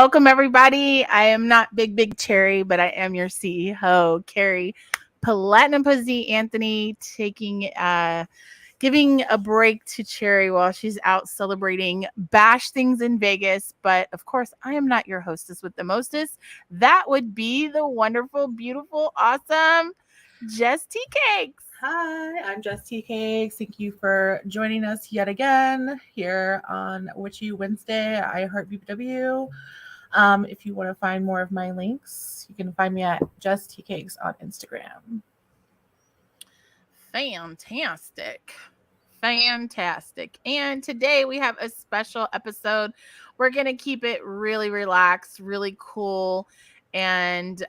Welcome, everybody. I am not Big Cherry, but I am your CEO, Carrie Platinum Pussy Anthony, giving a break to Cherry while she's out celebrating bash things in Vegas. But of course, I am not your hostess with the mostest. That would be the wonderful, beautiful, awesome JessTeaCakes. Hi, I'm JessTeaCakes. Thank you for joining us yet again here on Witchy Wednesday. I Heart BBW. If you want to find more of my links, you can find me at JessTeaCakes on Instagram. Fantastic. And today we have a special episode. We're going to keep it really relaxed, really cool. And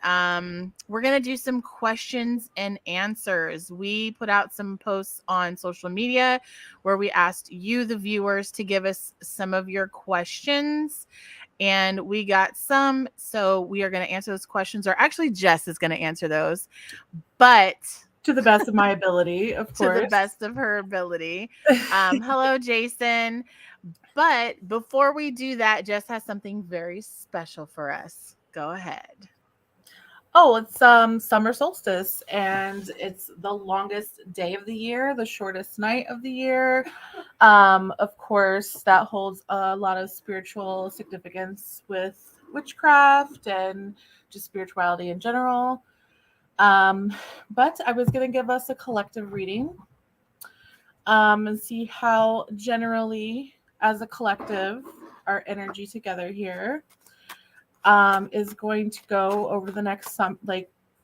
we're going to do some questions and answers. We put out some posts on social media where we asked you, the viewers, to give us some of your questions. And we got some. So we are going to answer those questions. Or actually, Jess is going to answer those. But to the best of my ability, of course. To the best of her ability. Hello, Jason. But before we do that, Jess has something very special for us. Go ahead. Oh, it's summer solstice, and it's the longest day of the year, the shortest night of the year. Of course, that holds a lot of spiritual significance with witchcraft and just spirituality in general. But I was going to give us a collective reading and see how generally, as a collective, our energy together here is going to go over the next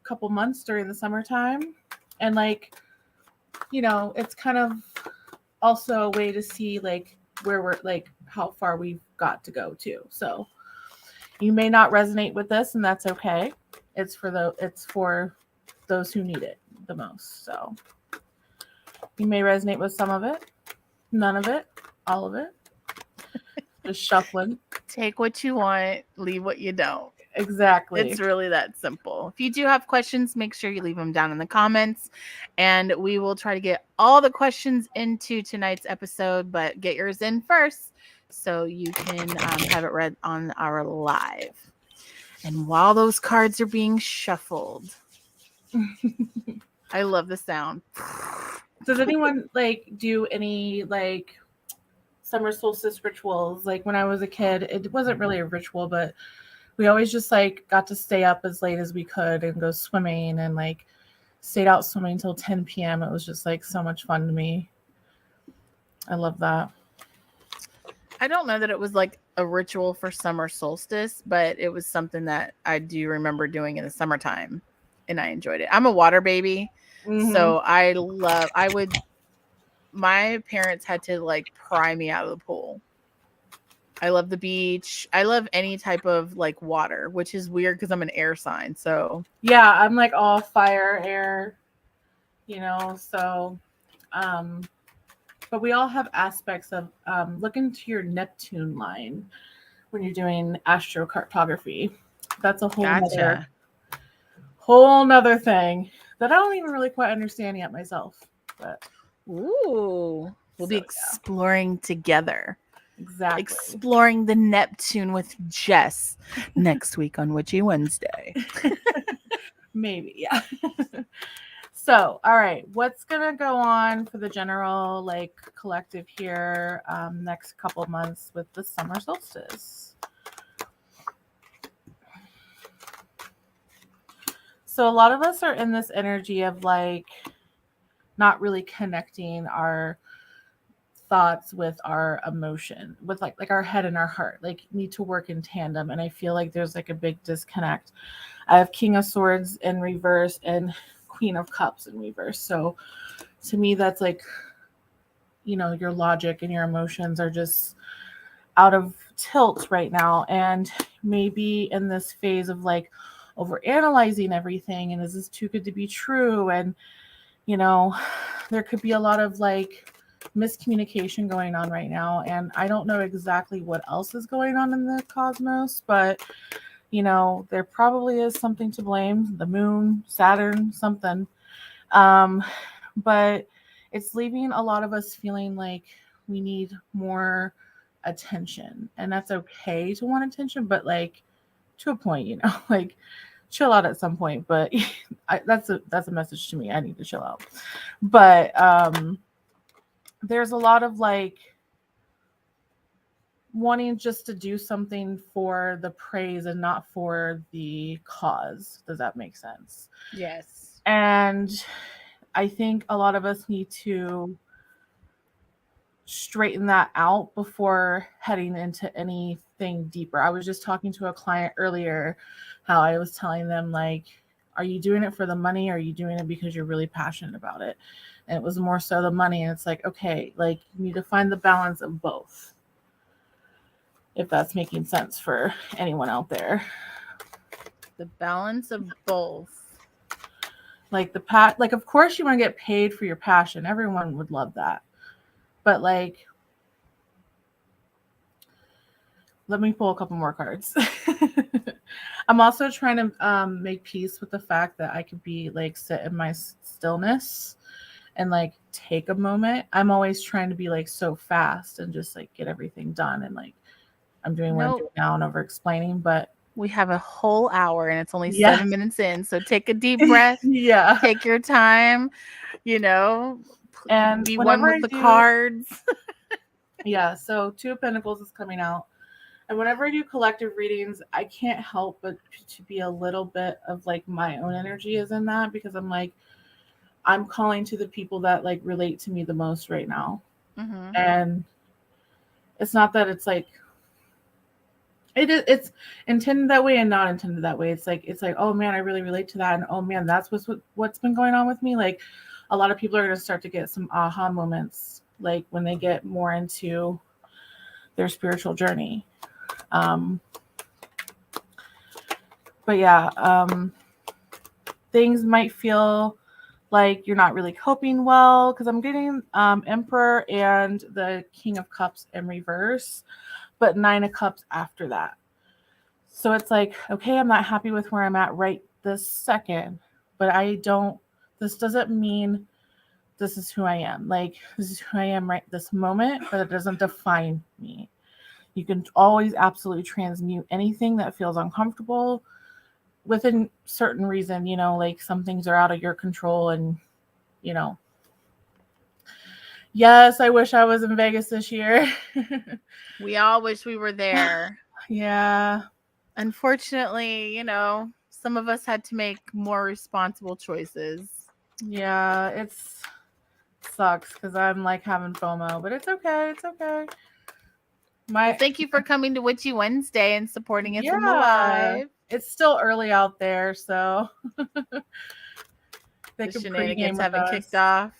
couple months during the summertime. And it's kind of also a way to see where we're how far we've got to go too. So you may not resonate with this, and that's okay. It's for those who need it the most. So you may resonate with some of it, none of it, all of it. Just shuffling. Take what you want, leave what you don't. Exactly. It's really that simple. If you do have questions, make sure you leave them down in the comments, and we will try to get all the questions into tonight's episode, but get yours in first so you can have it read on our live. And while those cards are being shuffled, I love the sound. Does anyone do any summer solstice rituals? When I was a kid, it wasn't really a ritual, but we always just got to stay up as late as we could and go swimming, and stayed out swimming until 10 p.m. It was just so much fun to me. I love that. I don't know that it was a ritual for summer solstice, but it was something that I do remember doing in the summertime, and I enjoyed it. I'm a water baby, so my parents had to pry me out of the pool. I love the beach. I love any type of water, which is weird because I'm an air sign. So yeah, I'm all fire, air, so but we all have aspects of look into your Neptune line when you're doing astrocartography. That's a whole nother thing that I don't even really quite understand yet myself. But we'll be exploring together. Exactly. Exploring the Neptune with Jess next week on Witchy Wednesday. Maybe, yeah. So, all right, what's gonna go on for the general collective here next couple months with the summer solstice? So a lot of us are in this energy of not really connecting our thoughts with our emotion, with our head and our heart, need to work in tandem. And I feel there's a big disconnect. I have King of Swords in reverse and Queen of Cups in reverse. So to me, that's your logic and your emotions are just out of tilt right now. And maybe in this phase of over analyzing everything, and is this too good to be true? And there could be a lot of miscommunication going on right now, and I don't know exactly what else is going on in the cosmos, but there probably is something to blame, the moon, Saturn, something, but it's leaving a lot of us feeling we need more attention, and that's okay to want attention, but like to a point, you know, like chill out at some point. But that's a message to me. I need to chill out. But there's a lot of like wanting just to do something for the praise and not for the cause. Does that make sense? Yes. And I think a lot of us need to straighten that out before heading into anything deeper. I was just talking to a client earlier how I was telling them, like, are you doing it for the money or are you doing it because you're really passionate about it? And it was more so the money. And it's like, okay, like you need to find the balance of both, if that's making sense for anyone out there. The balance of both. Like like of course you want to get paid for your passion. Everyone would love that. But like, let me pull a couple more cards. I'm also trying to make peace with the fact that I could be like sit in my stillness and like take a moment. I'm always trying to be like so fast and just like get everything done, and like I'm doing what I'm doing now and over explaining. But we have a whole hour and it's only yes. 7 minutes in, so take a deep breath. Yeah, take your time, you know, and be one whenever with the cards. Yeah, so Two of Pentacles is coming out. And whenever I do collective readings, I can't help but to be a little bit of like my own energy is in that, because I'm like, I'm calling to the people that like relate to me the most right now. Mm-hmm. And it's not that it's like, it's intended that way and not intended that way. It's like, oh man, I really relate to that. And oh man, that's what's been going on with me. Like a lot of people are going to start to get some aha moments, like when they get more into their spiritual journey. But yeah, things might feel like you're not really coping well, because I'm getting Emperor and the King of Cups in reverse, but Nine of Cups after that. So it's like, okay, I'm not happy with where I'm at right this second, but this doesn't mean this is who I am. Like, this is who I am right this moment, but it doesn't define me. You can always absolutely transmute anything that feels uncomfortable within certain reason, you know, like some things are out of your control, and you know, yes, I wish I was in Vegas this year. We all wish we were there. Yeah. Unfortunately, you know, some of us had to make more responsible choices. Yeah, it sucks because I'm like having FOMO, but it's okay. It's okay. Well, thank you for coming to Witchy Wednesday and supporting us in the live. It's still early out there, so the shenanigans haven't kicked off.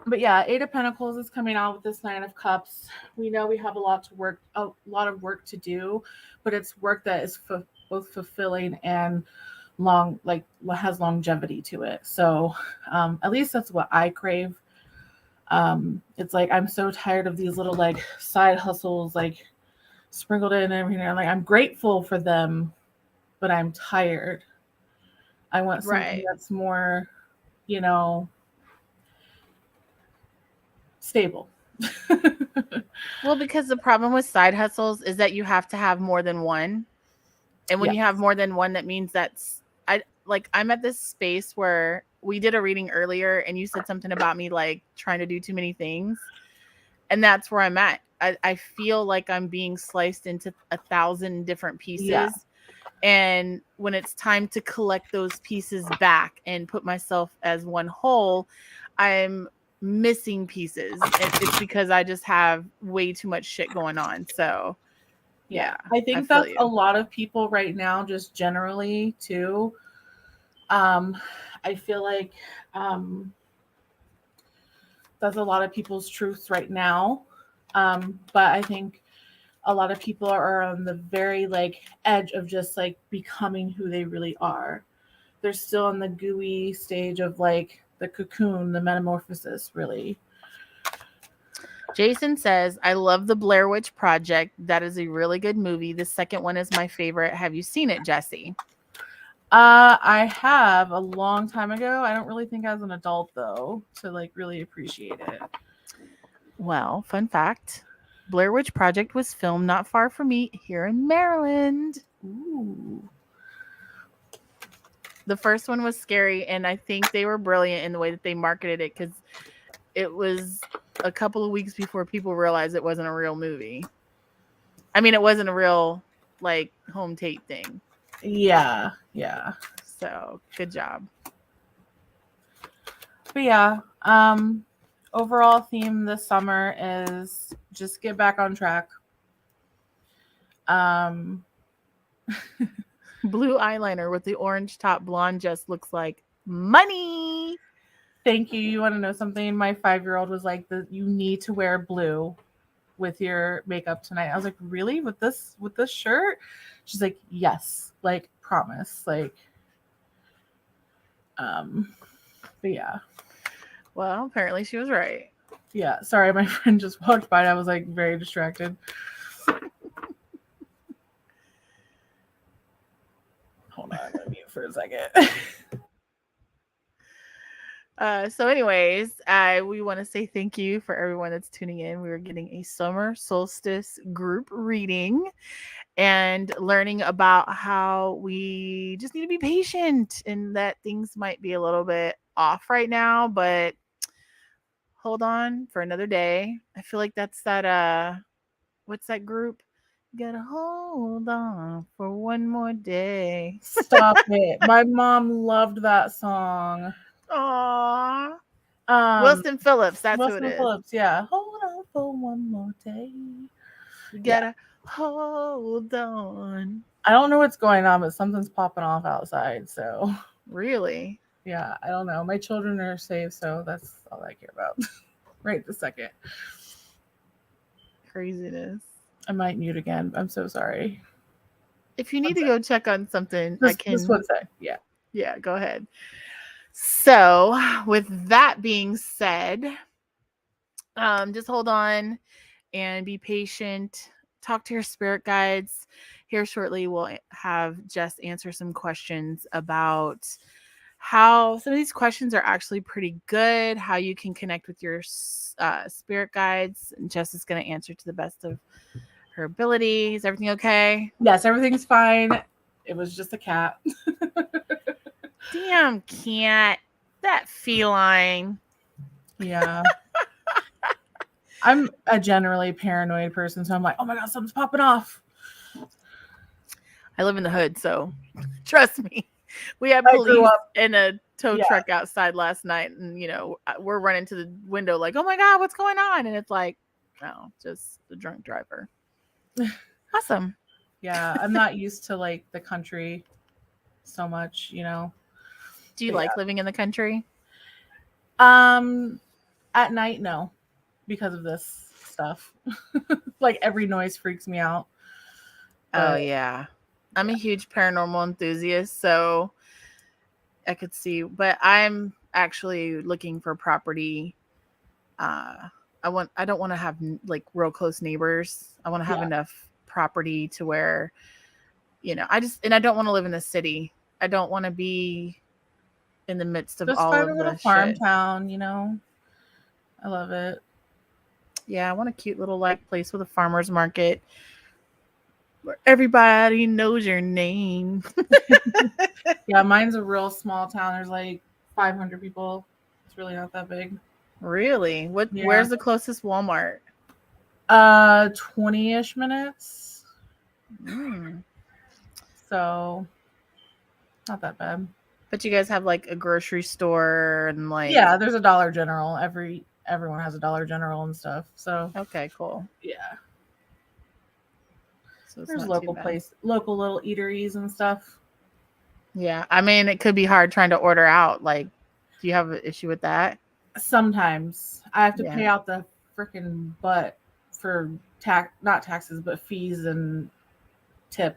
But yeah, Eight of Pentacles is coming out with this Nine of Cups. We know we have a lot of work to do, but it's work that is both fulfilling and has longevity to it. So at least that's what I crave. It's like I'm so tired of these little like side hustles like sprinkled in and everything. Like I'm grateful for them, but I'm tired. I want something that's more, you know, stable. Well, because the problem with side hustles is that you have to have more than one. And when you have more than one, that means I'm at this space where we did a reading earlier and you said something about me like trying to do too many things. And that's where I'm at. I feel like I'm being sliced into 1,000 different pieces. Yeah. And when it's time to collect those pieces back and put myself as one whole, I'm missing pieces. It's because I just have way too much shit going on. So yeah, I think that's a lot of people right now, just generally too. I feel like that's a lot of people's truths right now. But I think a lot of people are on the very like edge of just like becoming who they really are. They're still in the gooey stage of like the cocoon, the metamorphosis, really. Jason says, I love the Blair Witch Project. That is a really good movie. The second one is my favorite. Have you seen it, Jessie? I have a long time ago. I don't really think as an adult though to like really appreciate it. Well, fun fact. Blair Witch Project was filmed not far from me here in Maryland. Ooh. The first one was scary, and I think they were brilliant in the way that they marketed it because it was a couple of weeks before people realized it wasn't a real movie. I mean, it wasn't a real like home tape thing. Yeah, yeah. So good job. But yeah, overall theme this summer is just get back on track. Blue eyeliner with the orange top, blonde just looks like money. Thank you. You want to know something? My 5-year-old was like, "You need to wear blue with your makeup tonight." I was like, "Really? With this shirt?" She's like, "Yes." Like, promise. Like, but yeah. Well, apparently she was right. Yeah. Sorry, my friend just walked by and I was like very distracted. Hold on, I'm gonna mute for a second. So anyways, we want to say thank you for everyone that's tuning in. We were getting a summer solstice group reading and learning about how we just need to be patient and that things might be a little bit off right now, but hold on for another day. I feel like that's that what's that group? Gotta hold on for one more day. Stop it. My mom loved that song. Aww. Wilson Phillips, that's who it Wilson is. Phillips, yeah. Hold on for one more day. You gotta hold on. I don't know what's going on, but something's popping off outside. So, Really? yeah, I don't know. My children are safe, so that's all I care about right this second. Craziness. I might mute again. I'm so sorry. If you need to go check on something, I can. Just one sec. Yeah. Yeah, go ahead. So, with that being said, just hold on and be patient. Talk to your spirit guides. Here shortly, we'll have Jess answer some questions about how some of these questions are actually pretty good, how you can connect with your spirit guides. And Jess is going to answer to the best of her ability. Is everything okay? Yes, everything's fine. It was just a cat. Damn cat. That feline. Yeah. I'm a generally paranoid person, so I'm like, oh my god, something's popping off. I live in the hood, so trust me. We had police in a tow truck outside last night, and we're running to the window like, oh my god, what's going on? And it's like, no, just the drunk driver. Awesome. Yeah, I'm not used to like the country so much, Do you like living in the country? At night, no, because of this stuff. Like every noise freaks me out. Oh yeah. I'm a huge paranormal enthusiast, so I could see, but I'm actually looking for property. I don't want to have like real close neighbors. I want to have enough property to where, and I don't want to live in the city. I don't want to be in the midst of just all find of a little the farm shit. town, I love it. Yeah, I want a cute little like place with a farmer's market where everybody knows your name. Yeah, mine's a real small town. There's like 500 people. It's really not that big. Really? Where's the closest Walmart? 20-ish minutes. So not that bad. But you guys have like a grocery store and like there's a Dollar General. Everyone has a Dollar General and stuff. So okay, cool. Yeah. So there's local little eateries and stuff. Yeah, I mean it could be hard trying to order out. Like, do you have an issue with that? Sometimes I have to pay out the freaking butt for not taxes, but fees and tip.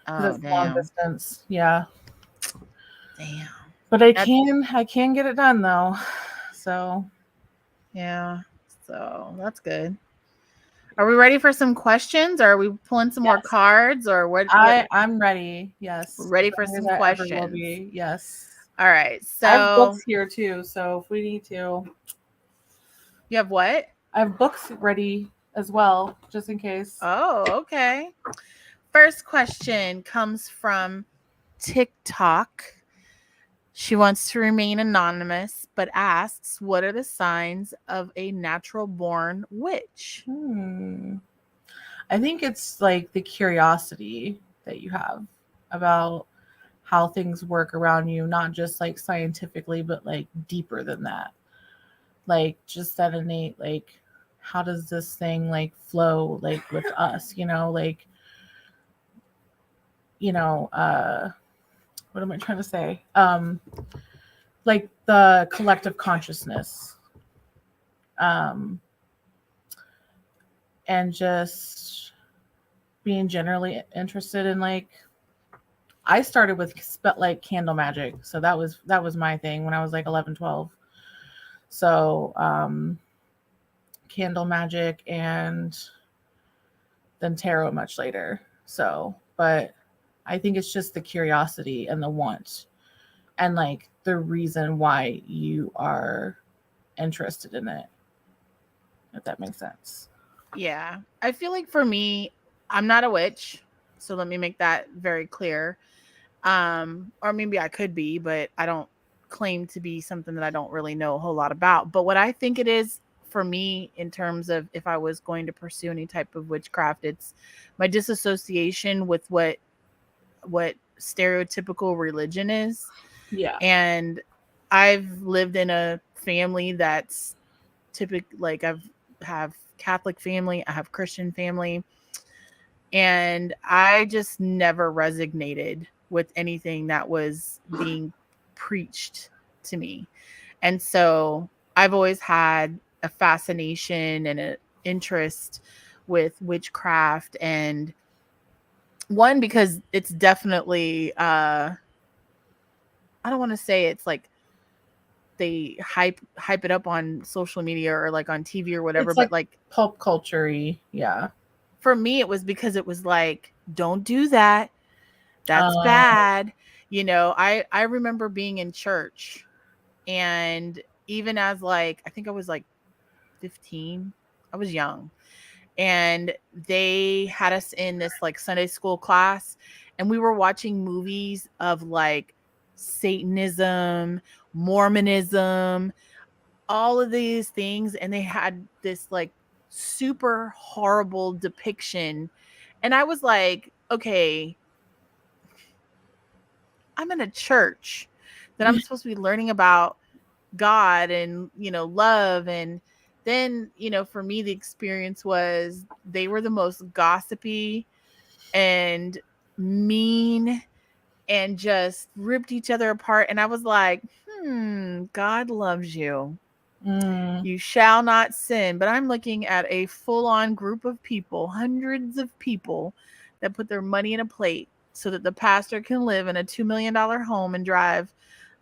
Because it's long distance. Yeah. Damn. But I can get it done though. So yeah. So that's good. Are we ready for some questions? Or are we pulling some more cards? Or what? I'm ready. Yes. We're ready for some questions. Yes. All right. So I have books here too. So if we need to. You have what? I have books ready as well, just in case. Oh, okay. First question comes from TikTok. She wants to remain anonymous, but asks, what are the signs of a natural born witch? Hmm. I think it's like the curiosity that you have about how things work around you, not just like scientifically, but like deeper than that. Like just that innate, like, how does this thing like flow like with us, like, you know, what am I trying to say? Like the collective consciousness. Um, and just being generally interested in like I started with like candle magic. So that was my thing when I was like 11, 12. So candle magic and then tarot much later. So, but I think it's just the curiosity and the want and like the reason why you are interested in it, if that makes sense. Yeah. I feel like for me, I'm not a witch. So let me make that very clear. Or maybe I could be, but I don't claim to be something that I don't really know a whole lot about. But what I think it is for me in terms of if I was going to pursue any type of witchcraft, it's my disassociation with what stereotypical religion is. Yeah. And I've lived in a family that's typical, like I've have Catholic family, I have Christian family, and I just never resonated with anything that was being preached to me. And so I've always had a fascination and an interest with witchcraft, and one because it's definitely I don't want to say it's like they hype it up on social media or like on TV or whatever, It's but like like pulp culture-y. Yeah. for me it was because it was like, don't do that, that's Uh, bad. I remember being in church, and even as like I think I was like 15, I was young, and they had us in this like Sunday school class, and we were watching movies of like Satanism, Mormonism, all of these things, and they had this like super horrible depiction. And I was like, okay, I'm in a church that I'm supposed to be learning about God and, love. And then, for me, the experience was they were the most gossipy and mean and just ripped each other apart. And I was like, God loves you. mm, You shall not sin. But I'm looking at a full on group of people, hundreds of people that put their money in a plate so that the pastor can live in a $2 million home and drive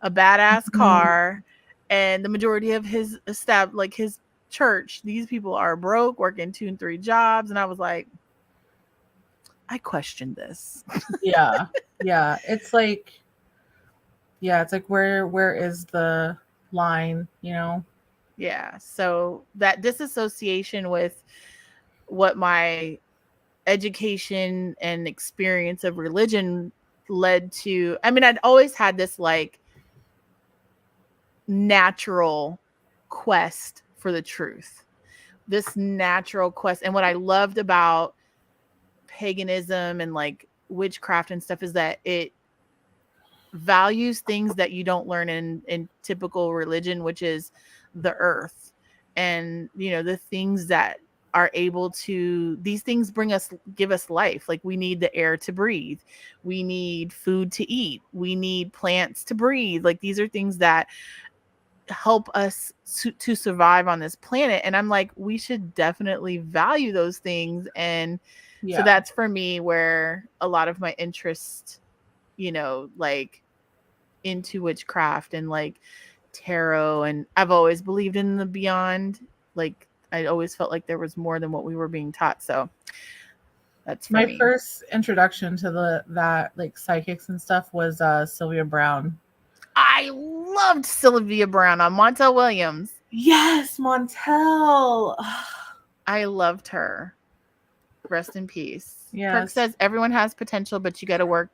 a badass mm, car. And the majority of his staff, like his church, these people are broke, working 2 and 3 jobs. And I was like, I questioned this. yeah. Yeah. It's like where is the line? Yeah. So that disassociation with what my education and experience of religion led to, I mean, I'd always had this like natural quest for the truth, this natural quest. And what I loved about paganism and like witchcraft and stuff is that it values things that you don't learn in typical religion, which is the earth, and the things that are able to, these things give us life. Like we need the air to breathe, we need food to eat, we need plants to breathe. Like these are things that help us to survive on this planet, and I'm like, we should definitely value those things. And so Yeah. that's for me where a lot of my interest, like into witchcraft and like tarot, and I've always believed in the beyond. Like I always felt like there was more than what we were being taught. So that's for My me. first introduction to the that like psychics and stuff was Sylvia Brown. I loved Sylvia Brown on Montel Williams. Yes, Montel. I loved her. Rest in peace. Perk Yes. says everyone has potential, but you got to work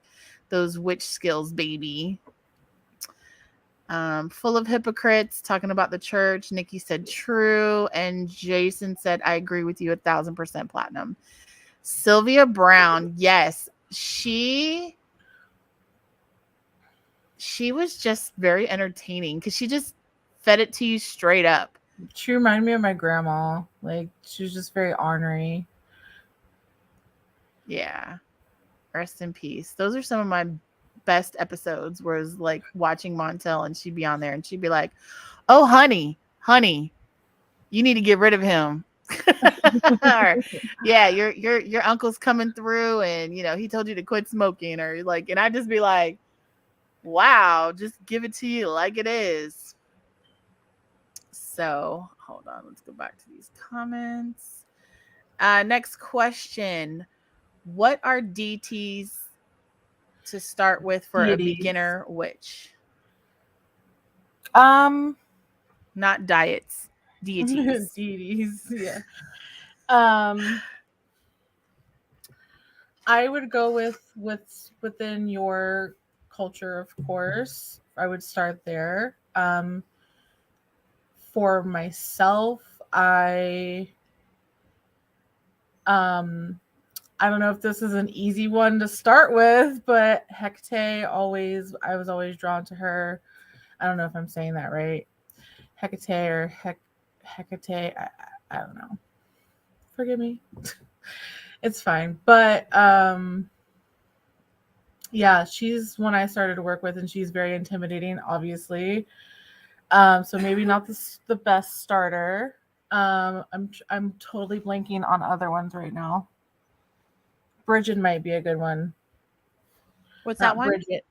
those witch skills, baby. Full of hypocrites talking about the church. Nikki said true, and Jason said I agree with you 1,000% platinum. Sylvia Brown, yes, she was just very entertaining because she just fed it to you straight up. She reminded me of my grandma. Like, she was just very ornery. Yeah, rest in peace. Those are some of my best episodes. Was like watching Montel, and she'd be on there, and she'd be like, "Oh, honey, you need to get rid of him." Or, yeah, your uncle's coming through, and he told you to quit smoking, or like, and I'd just be like, wow, just give it to you like it is. So hold on, let's go back to these comments. Next question. What are DTs to start with for a Deities. beginner witch? Um, Not diets, deities. deities. Yeah. Um, I would go with what's within your culture, of course. I would start there. For myself, um I don't know if this is an easy one to start with, but Hecate I was always drawn to her. I don't know if I'm saying that right. Hecate or Hecate, I don't know. Forgive me. It's fine. But yeah, she's one I started to work with, and she's very intimidating, obviously. So maybe not the best starter. I'm totally blanking on other ones right now. Bridget might be a good one. What's that Not one? Bridget.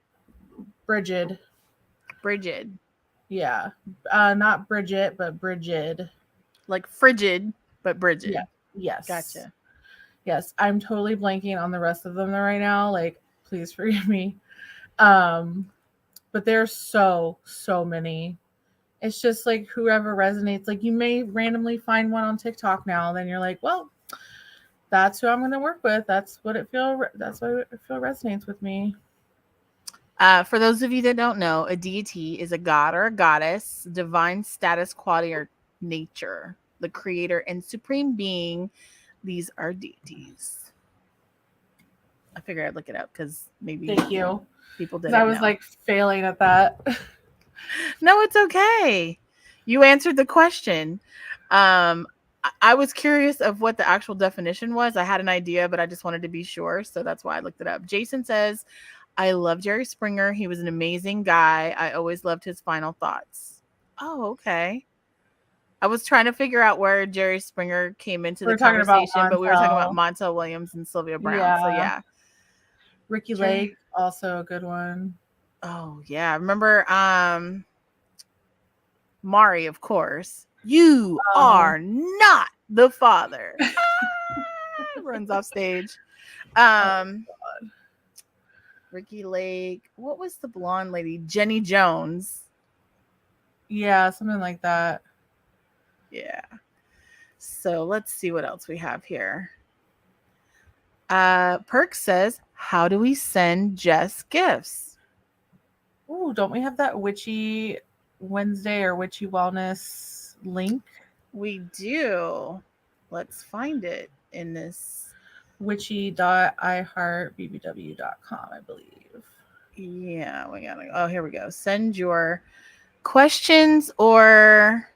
Bridget. Bridget. Yeah. Not Bridget, but Bridget. Like frigid, but Bridget. Yeah. Yes. Gotcha. Yes. I'm totally blanking on the rest of them right now. Like, please forgive me. But there's so many. It's just like whoever resonates. Like, you may randomly find one on TikTok now, then you're like, well, that's who I'm going to work with. That's what it feel resonates with me. For those of you that don't know, a deity is a god or a goddess, divine status, quality, or nature, the creator and supreme being. These are deities. I figured I'd look it up because maybe Thank you. people Because I didn't was know. like failing at that. No, it's okay. You answered the question. I was curious of what the actual definition was. I had an idea, but I just wanted to be sure. So that's why I looked it up. Jason says, I love Jerry Springer. He was an amazing guy. I always loved his final thoughts. Oh, okay. I was trying to figure out where Jerry Springer came into the We're talking about conversation, but we were talking about Montel. Montel Williams and Sylvia Brown. So Yeah. yeah. Ricky Jerry. Lake, also a good one. Oh yeah. Remember Mari, of course. You Oh, are not the father. Runs off stage. Um God. Ricky Lake. What was the blonde lady? Jenny Jones. Yeah, something like that. Yeah. So let's see what else we have here. Perk says, how do we send Jess gifts? Ooh, don't we have that Witchy Wednesday or Witchy Wellness link? We do. Let's find it in this. Witchy.iheartbbw.com, I believe. Yeah, we gotta. Oh, here we go. Send your questions, or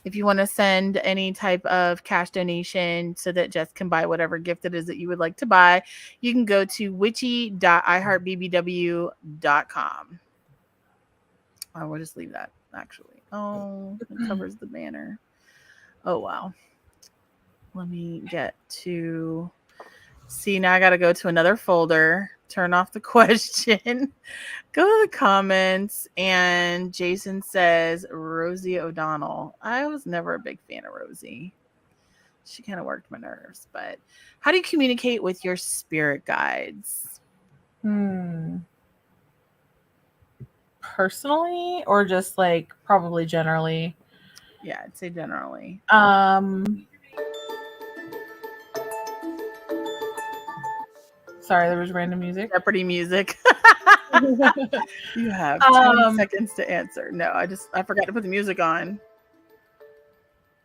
if you want to send any type of cash donation so that Jess can buy whatever gift it is that you would like to buy, you can go to witchy.iheartbbw.com. Oh, we'll just leave that actually. Oh, it covers the banner. Oh, wow. Let me get to see. Now I got to go to another folder, turn off the question, go to the comments. And Jason says, Rosie O'Donnell. I was never a big fan of Rosie. She kind of worked my nerves. But how do you communicate with your spirit guides? Personally, or just like probably generally? Yeah, I'd say generally. Sorry, there was random music. Jeopardy music. You have 10 seconds to answer. No, I forgot to put the music on.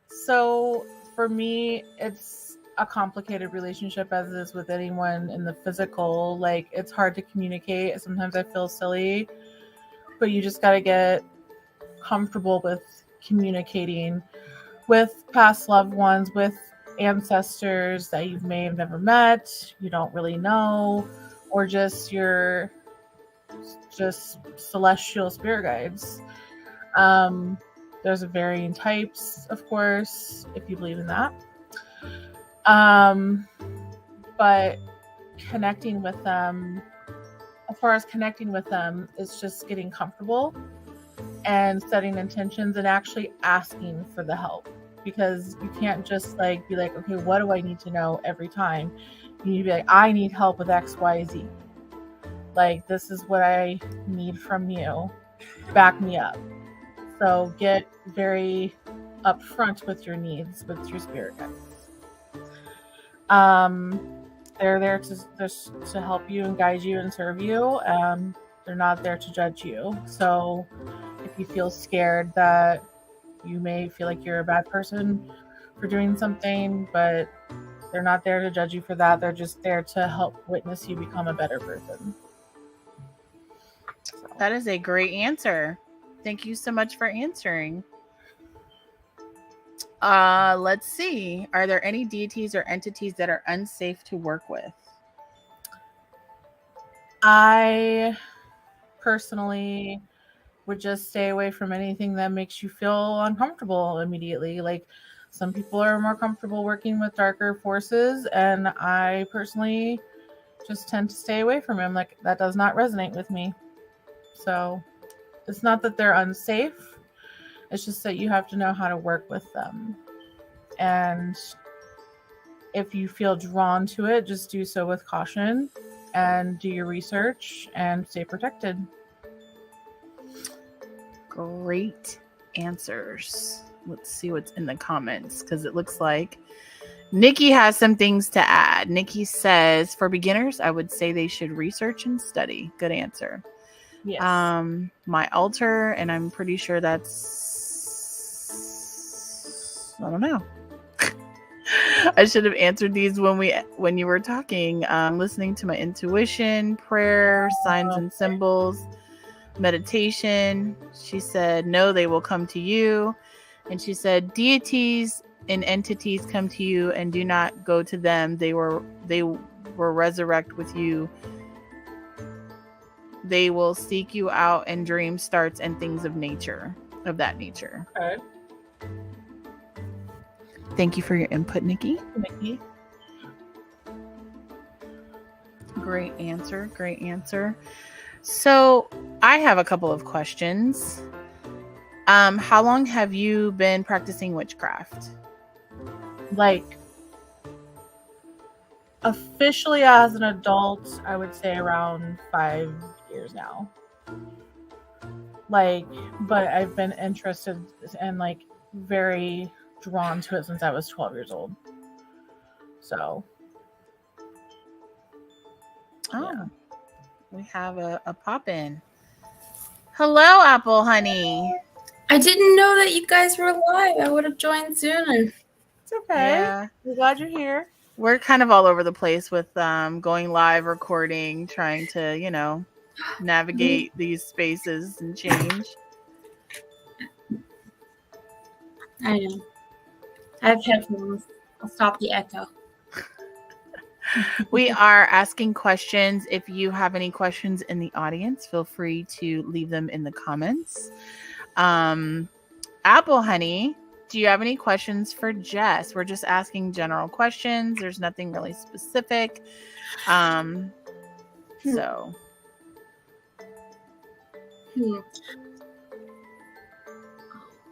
So for me, it's a complicated relationship as it is with anyone in the physical. Like, it's hard to communicate. Sometimes I feel silly, but you just got to get comfortable with communicating with past loved ones, with ancestors that you may have never met, you don't really know, or just your celestial spirit guides. There's varying types, of course, if you believe in that. But connecting with them, as far as connecting with them, is just getting comfortable and setting intentions and actually asking for the help. Because you can't just be like, okay, what do I need to know every time? You need to be like, I need help with X, Y, Z. Like, this is what I need from you. Back me up. So get very upfront with your needs with your spirit guides. They're there to help you and guide you and serve you. They're not there to judge you. So if you feel scared that you may feel like you're a bad person for doing something, but they're not there to judge you for that. They're just there to help witness you become a better person. So. That is a great answer. Thank you so much for answering. Let's see. Are there any deities or entities that are unsafe to work with? I personally would just stay away from anything that makes you feel uncomfortable immediately. Like, some people are more comfortable working with darker forces, and I personally just tend to stay away from them. Like, that does not resonate with me. So it's not that they're unsafe. It's just that you have to know how to work with them. And if you feel drawn to it, just do so with caution and do your research and stay protected. Great answers. Let's see what's in the comments, because it looks like Nikki has some things to add. Nikki says, for beginners, I would say they should research and study. Good answer. Yes. My altar, and I'm pretty sure that's, I don't know. I should have answered these when you were talking. Listening to my intuition, prayer, signs and symbols, meditation. She said, no, they will come to you. And she said, deities and entities come to you and do not go to them. They will resurrect with you. They will seek you out in dream starts and things of that nature. Okay. Thank you for your input, Nikki. Nikki. Great answer. Great answer. So I have a couple of questions. How long have you been practicing witchcraft? Like, officially as an adult, I would say around 5 years now. Like, but I've been interested and very drawn to it since I was 12 years old. So. Oh, yeah. We have a pop-in. Hello, Apple Honey. I didn't know that you guys were live. I would have joined sooner. It's okay. Yeah. We're glad you're here. We're kind of all over the place with going live, recording, trying to, navigate these spaces and change. I know. I have headphones. I'll stop the echo. We are asking questions. If you have any questions in the audience, feel free to leave them in the comments. Apple Honey, do you have any questions for Jess? We're just asking general questions. There's nothing really specific. So.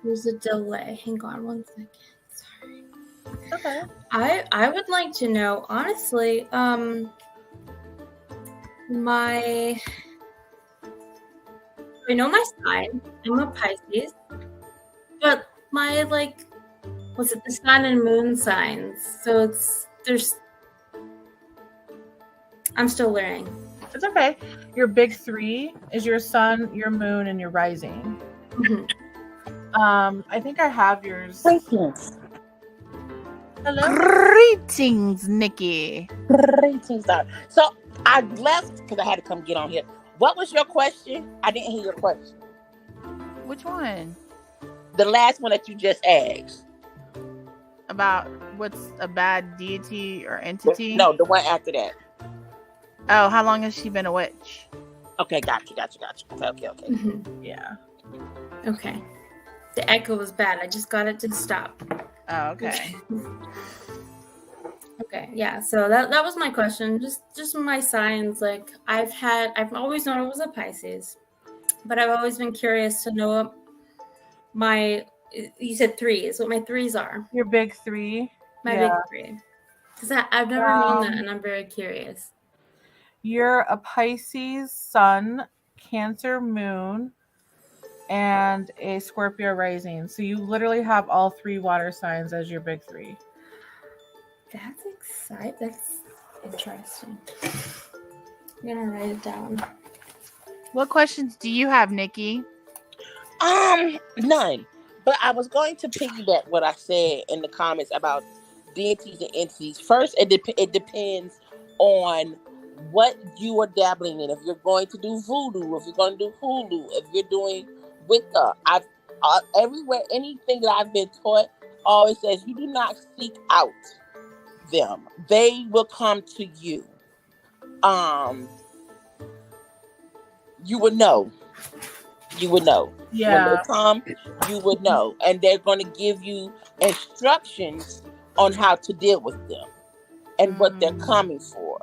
There's a delay. Hang on one second. Sorry. Okay. I would like to know, honestly, I know my sign. I'm a Pisces. But my, was it the sun and moon signs? So I'm still learning. It's okay. Your big three is your sun, your moon, and your rising. Mhm. I think I have yours. Greetings. Hello. Greetings, Nikki. Greetings, Doc. So I left because I had to come get on here. What was your question? I didn't hear your question. Which one? The last one that you just asked. About what's a bad deity or entity? No, the one after that. Oh, how long has she been a witch? Okay, got you. Okay. Mhm. Yeah. Okay. The echo was bad. I just got it to stop. Oh, okay. Okay, yeah. So that was my question. Just my signs. Like I've always known I was a Pisces, but I've always been curious to know what you said threes, what my threes are. Your big three. My Yeah. big three. Because I've never known that, and I'm very curious. You're a Pisces sun, Cancer moon, and a Scorpio rising. So you literally have all three water signs as your big three. That's exciting. That's interesting. I'm gonna write it down. What questions do you have, Nikki? None. But I was going to piggyback what I said in the comments about deities and entities. First, it depends on what you are dabbling in. If you're going to do voodoo, if you're going to do Hulu, if you're doing Wicca, everywhere, anything that I've been taught always says you do not seek out them; they will come to you. You would know. Yeah. When they come, you would know, and they're going to give you instructions on how to deal with them and what they're coming for.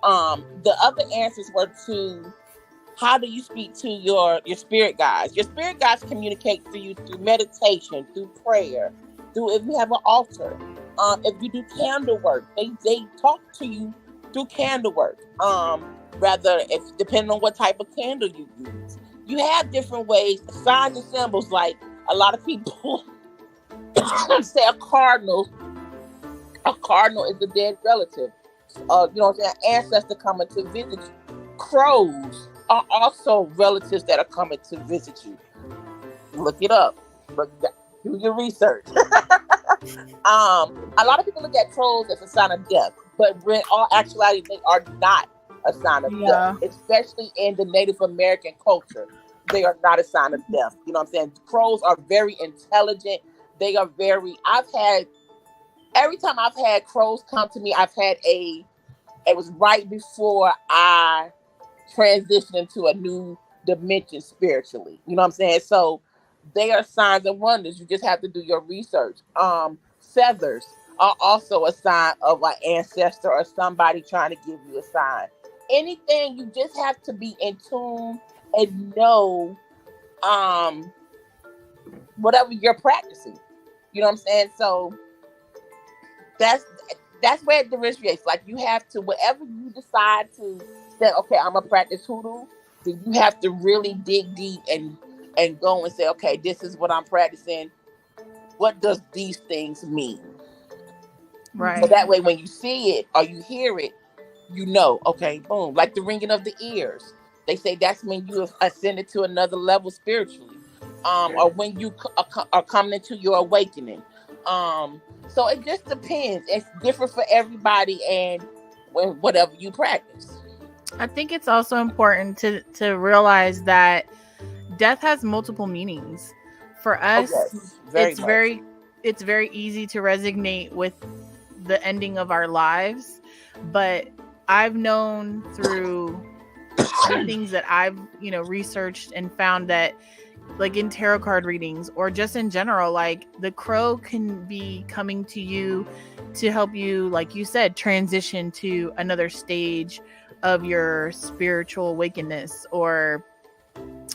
The other answers were to how do you speak to your spirit guides? Your spirit guides communicate to you through meditation, through prayer, through if you have an altar, if you do candle work, they talk to you through candle work. Rather, if depending on what type of candle you use, you have different ways, signs and symbols. Like a lot of people say a cardinal is a dead relative. You know what I'm saying? Ancestor coming to visit you. Crows are also relatives that are coming to visit you. Look it up. Do your research. A lot of people look at crows as a sign of death, but in all actuality, they are not a sign of death, especially in the Native American culture. They are not a sign of death. You know what I'm saying? Crows are very intelligent. They are every time I've had crows come to me, it was right before I transitioned into a new dimension spiritually. You know what I'm saying? So they are signs and wonders. You just have to do your research. Feathers are also a sign of an ancestor or somebody trying to give you a sign. Anything, you just have to be in tune and know whatever you're practicing. You know what I'm saying? So that's where it differentiates. Like you have to, whatever you decide to say, okay, I'm gonna practice hoodoo, then you have to really dig deep and go and say, okay, this is what I'm practicing. What does these things mean? Right. So that way when you see it or you hear it, you know, okay, boom. Like the ringing of the ears. They say that's when you have ascended to another level spiritually. Or when you are coming into your awakening. So it just depends. It's different for everybody and whatever you practice. I think it's also important to realize that death has multiple meanings. For us, it's very easy to resonate with the ending of our lives, but I've known through the things that I've researched and found that, like in tarot card readings or just in general, like the crow can be coming to you to help you, like you said, transition to another stage of your spiritual awakeness. Or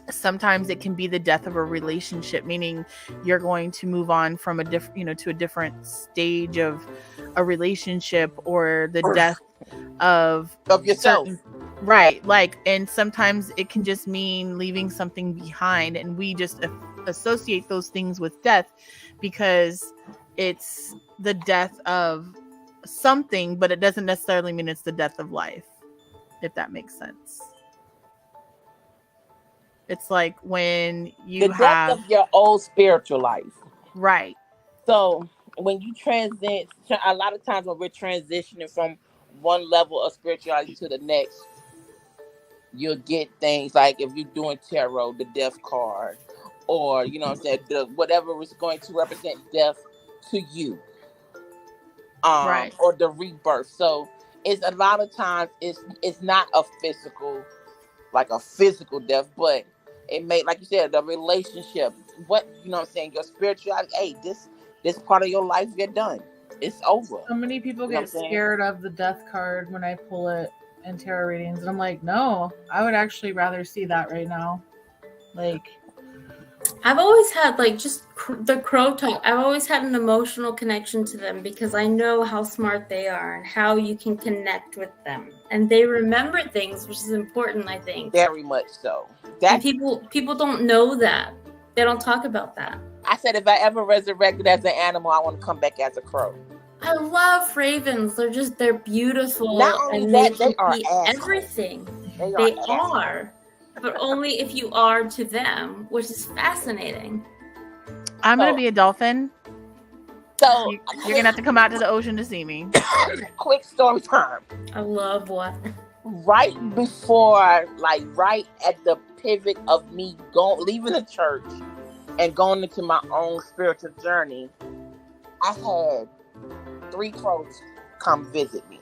sometimes it can be the death of a relationship, meaning you're going to move on from a different, to a different stage of a relationship, or the death of yourself. Right. Like, and sometimes it can just mean leaving something behind, and we just associate those things with death because it's the death of something, but it doesn't necessarily mean it's the death of life. if that makes sense. It's like when you The death have of your old spiritual life. right. So when you a lot of times when we're transitioning from one level of spirituality to the next, you'll get things like if you're doing tarot, the death card, or you know what I'm saying, whatever is going to represent death to you, Right. or the rebirth. So it's a lot of times it's not a physical, like a physical death, but it may, like you said, the relationship, what you know what I'm saying, your spirituality. Hey, this part of your life, you're done. It's over. So many people You know get what I'm saying? scared of the death card when I pull it in tarot readings, and I'm like, no, I would actually rather see that right now. Like, I've always had like just the crow talk. I've always had an emotional connection to them because I know how smart they are and how you can connect with them, and they remember things, which is important, I think. Very much so. And people don't know that. They don't talk about that. I said if I ever resurrected as an animal, I want to come back as a crow. I love ravens. They're beautiful. Not only and that, they can are eat assholes. everything. They They assholes. are. But only if you are to them, which is fascinating. I'm gonna be a dolphin. So You're gonna have to come out to the ocean to see me. quick story time. I love water. Right before, like right at the pivot of me leaving the church and going into my own spiritual journey, I had 3 crows come visit me.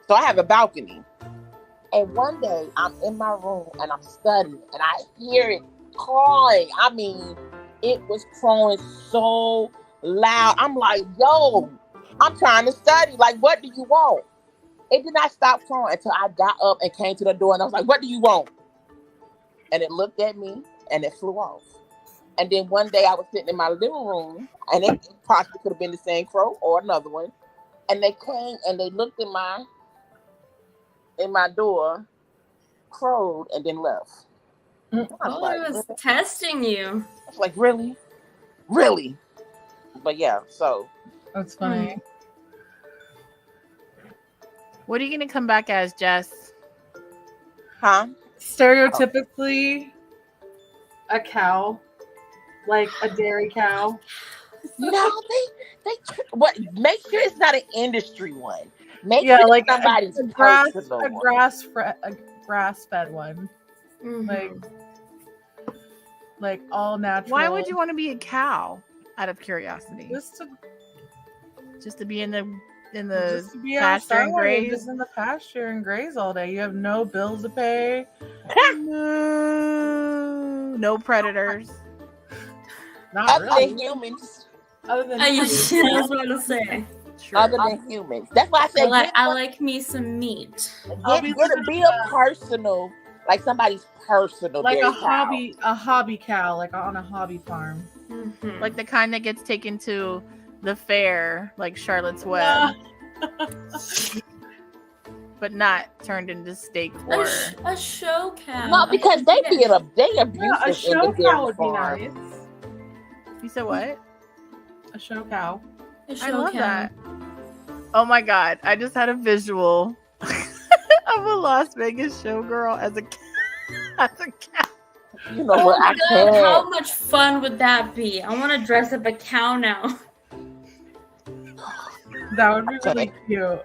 So I have a balcony. And one day I'm in my room and I'm studying and I hear it crowing. I mean, it was crowing so loud. I'm like, yo, I'm trying to study. Like, what do you want? It did not stop crowing until I got up and came to the door and I was like, what do you want? And it looked at me and it flew off. And then one day I was sitting in my living room and it possibly could have been the same crow or another one. And they came and they looked in my door, crowed, and then left. I was Oh, like, it was really? testing you. I was like, really? Really? But yeah, so. that's funny. What are you gonna come back as, Jess? Huh? Stereotypically, a cow, like a dairy cow. No, they what? Make sure it's not an industry one. Make Yeah, sure like it's somebody's a grass fed one, Mhm. like all natural. Why would you want to be a cow? Out of curiosity, just just to be in the to be pasture outside and graze? just in the pasture and graze all day? You have no bills to pay. No predators. Not other really. than humans. Other than I was going to say. Sure. Other than humans. That's why I said I like me some meat. I'll be a personal, like somebody's personal, like dairy a hobby cow, like on a hobby farm. Mhm. Like the kind that gets taken to the fair, like Charlotte's Web, but not turned into steak or. A show cow. No, because they abusive Yeah, a in the show dairy cow would be farm. nice. You said what? A show cow. A show I love cow. that. Oh my god! I just had a visual of a Las Vegas showgirl as a cow. You know what? I God, how can't. much fun would that be? I want to dress up a cow now. That would be really cute.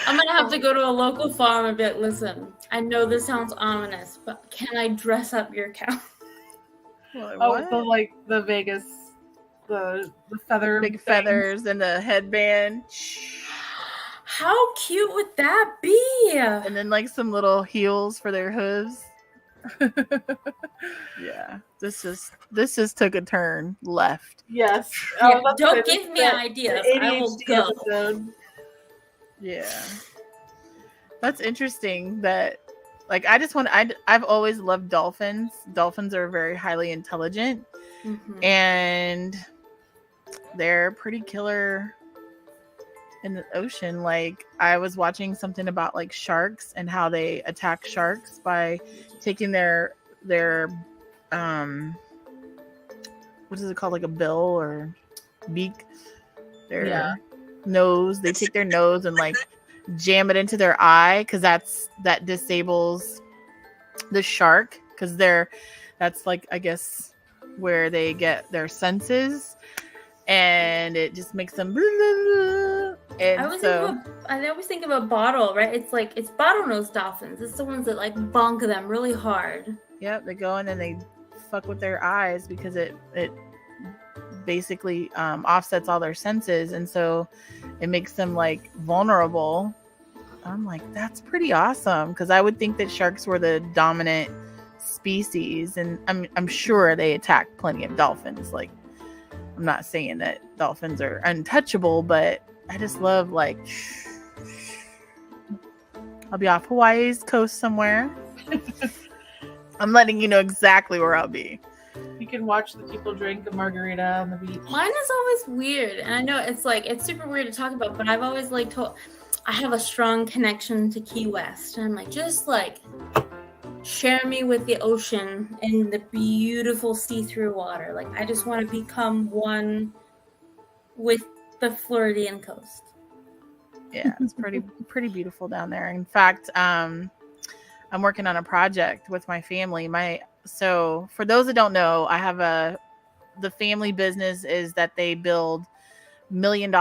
I'm gonna have to go to a local farm and be like, listen, I know this sounds ominous, but can I dress up your cow? What? The Vegas, the feather, Big things. feathers and the headband, How cute would that be? and then like some little heels for their hooves. Yeah, this just took a turn left. Yes. Yeah, don't give me ideas. I will ADHD go. episode. Yeah, that's interesting. That like I've always loved dolphins. Dolphins are very highly intelligent, Mhm. and they're pretty killer in the ocean. Like I was watching something about like sharks and how they attack sharks by taking their what is it called, like a bill or beak, their nose. They take their nose and like jam it into their eye because that disables the shark because that's like I guess where they get their senses, and it just makes them. And I always think of a bottle, right? It's bottlenose dolphins. It's the ones that like bonk them really hard. Yep, they go in and they fuck with their eyes because it basically offsets all their senses, and so it makes them like vulnerable. I'm like, that's pretty awesome because I would think that sharks were the dominant species, and I'm sure they attack plenty of dolphins. Like, I'm not saying that dolphins are untouchable, but I just love like I'll be off Hawaii's coast somewhere. I'm letting you know exactly where I'll be. You can watch the people drink a margarita on the beach. Mine is always weird, and I know it's super weird to talk about, but I've always like I have a strong connection to Key West, and I'm like, just like share me with the ocean and the beautiful see-through water. Like, I just want to become one with the Floridian coast. Yeah, it's pretty beautiful down there. In fact, I'm working on a project with my family. So for those that don't know, I have the family business is that they build $1 million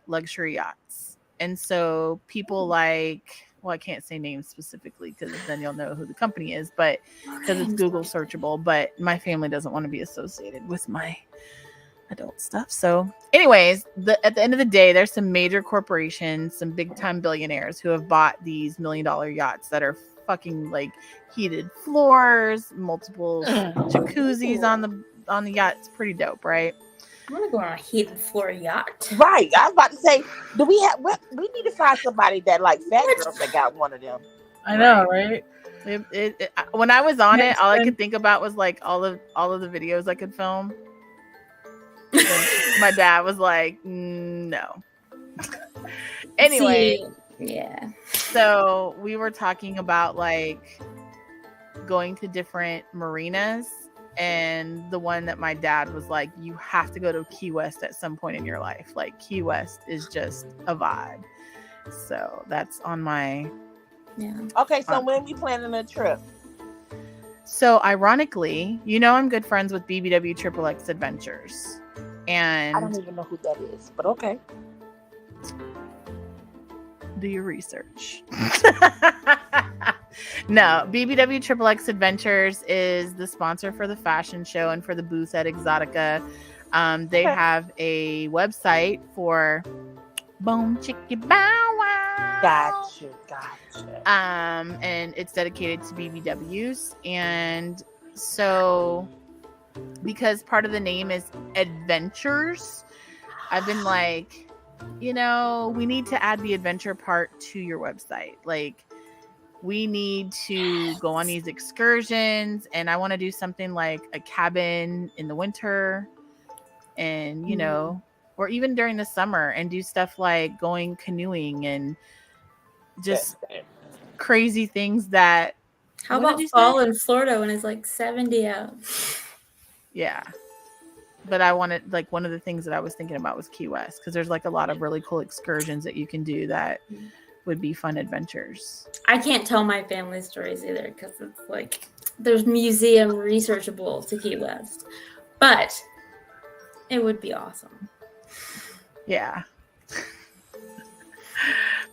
luxury yachts. And so people like, well, I can't say names specifically because then you'll know who the company is, but because it's Google searchable, but my family doesn't want to be associated with my adult stuff. So anyways, at the end of the day, there's some major corporations, some big time billionaires who have bought these $1 million yachts that are fucking like heated floors, multiple jacuzzis on the yacht. It's pretty dope, right? I want to go on a heated floor yacht. Right. I was about to say, we need to find somebody that like fat girls that got one of them. I know, right? When I was on it, all I could think about was like all of the videos I could film. My dad was like, no. Anyway. Yeah. So we were talking about like going to different marinas, and the one that my dad was like, you have to go to Key West at some point in your life. Like, Key West is just a vibe. So that's on my... Yeah. Okay, so when we planning a trip? So ironically, I'm good friends with BBW XXX Adventures. And I don't even know who that is, but okay. Do your research. No, BBW XXX Adventures is the sponsor for the fashion show and for the booth at Exotica. They have a website for Bone Chicky Bow Wow. Gotcha. And it's dedicated to BBWs. And so, because part of the name is Adventures, I've been like, we need to add the adventure part to your website. Like, we need to go on these excursions, and I want to do something like a cabin in the winter and, or even during the summer, and do stuff like going canoeing and just crazy things that... How about fall in Florida when it's like 70 out? Yeah. But I wanted, like, one of the things that I was thinking about was Key West, because there's like a lot of really cool excursions that you can do that would be fun adventures. I can't tell my family stories either because it's like there's museum researchable to Key West, but it would be awesome. Yeah.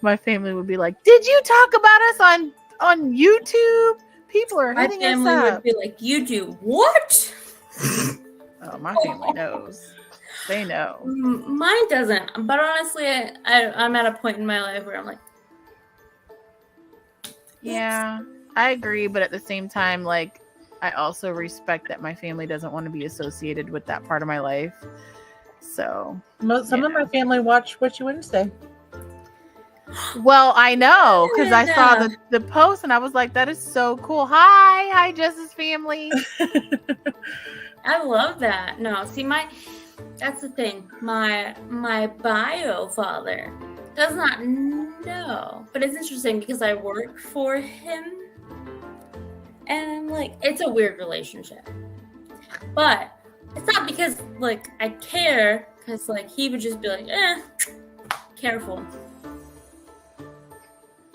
My family would be like, "Did you talk about us on YouTube? People are hitting us up." My family would be like, "You do what?" Oh, my family knows. They know. Mine doesn't. But honestly, I'm at a point in my life where I'm like, yeah, I agree. But at the same time, like, I also respect that my family doesn't want to be associated with that part of my life. So some of my family watch Witchy Wednesday. Well, I know, because I saw the post and I was like, that is so cool. Hi, Jess's family. I love that. No, see, that's the thing. My bio father does not know, but it's interesting because I work for him, and I'm like, it's a weird relationship, but it's not because like I care, because like he would just be like, careful.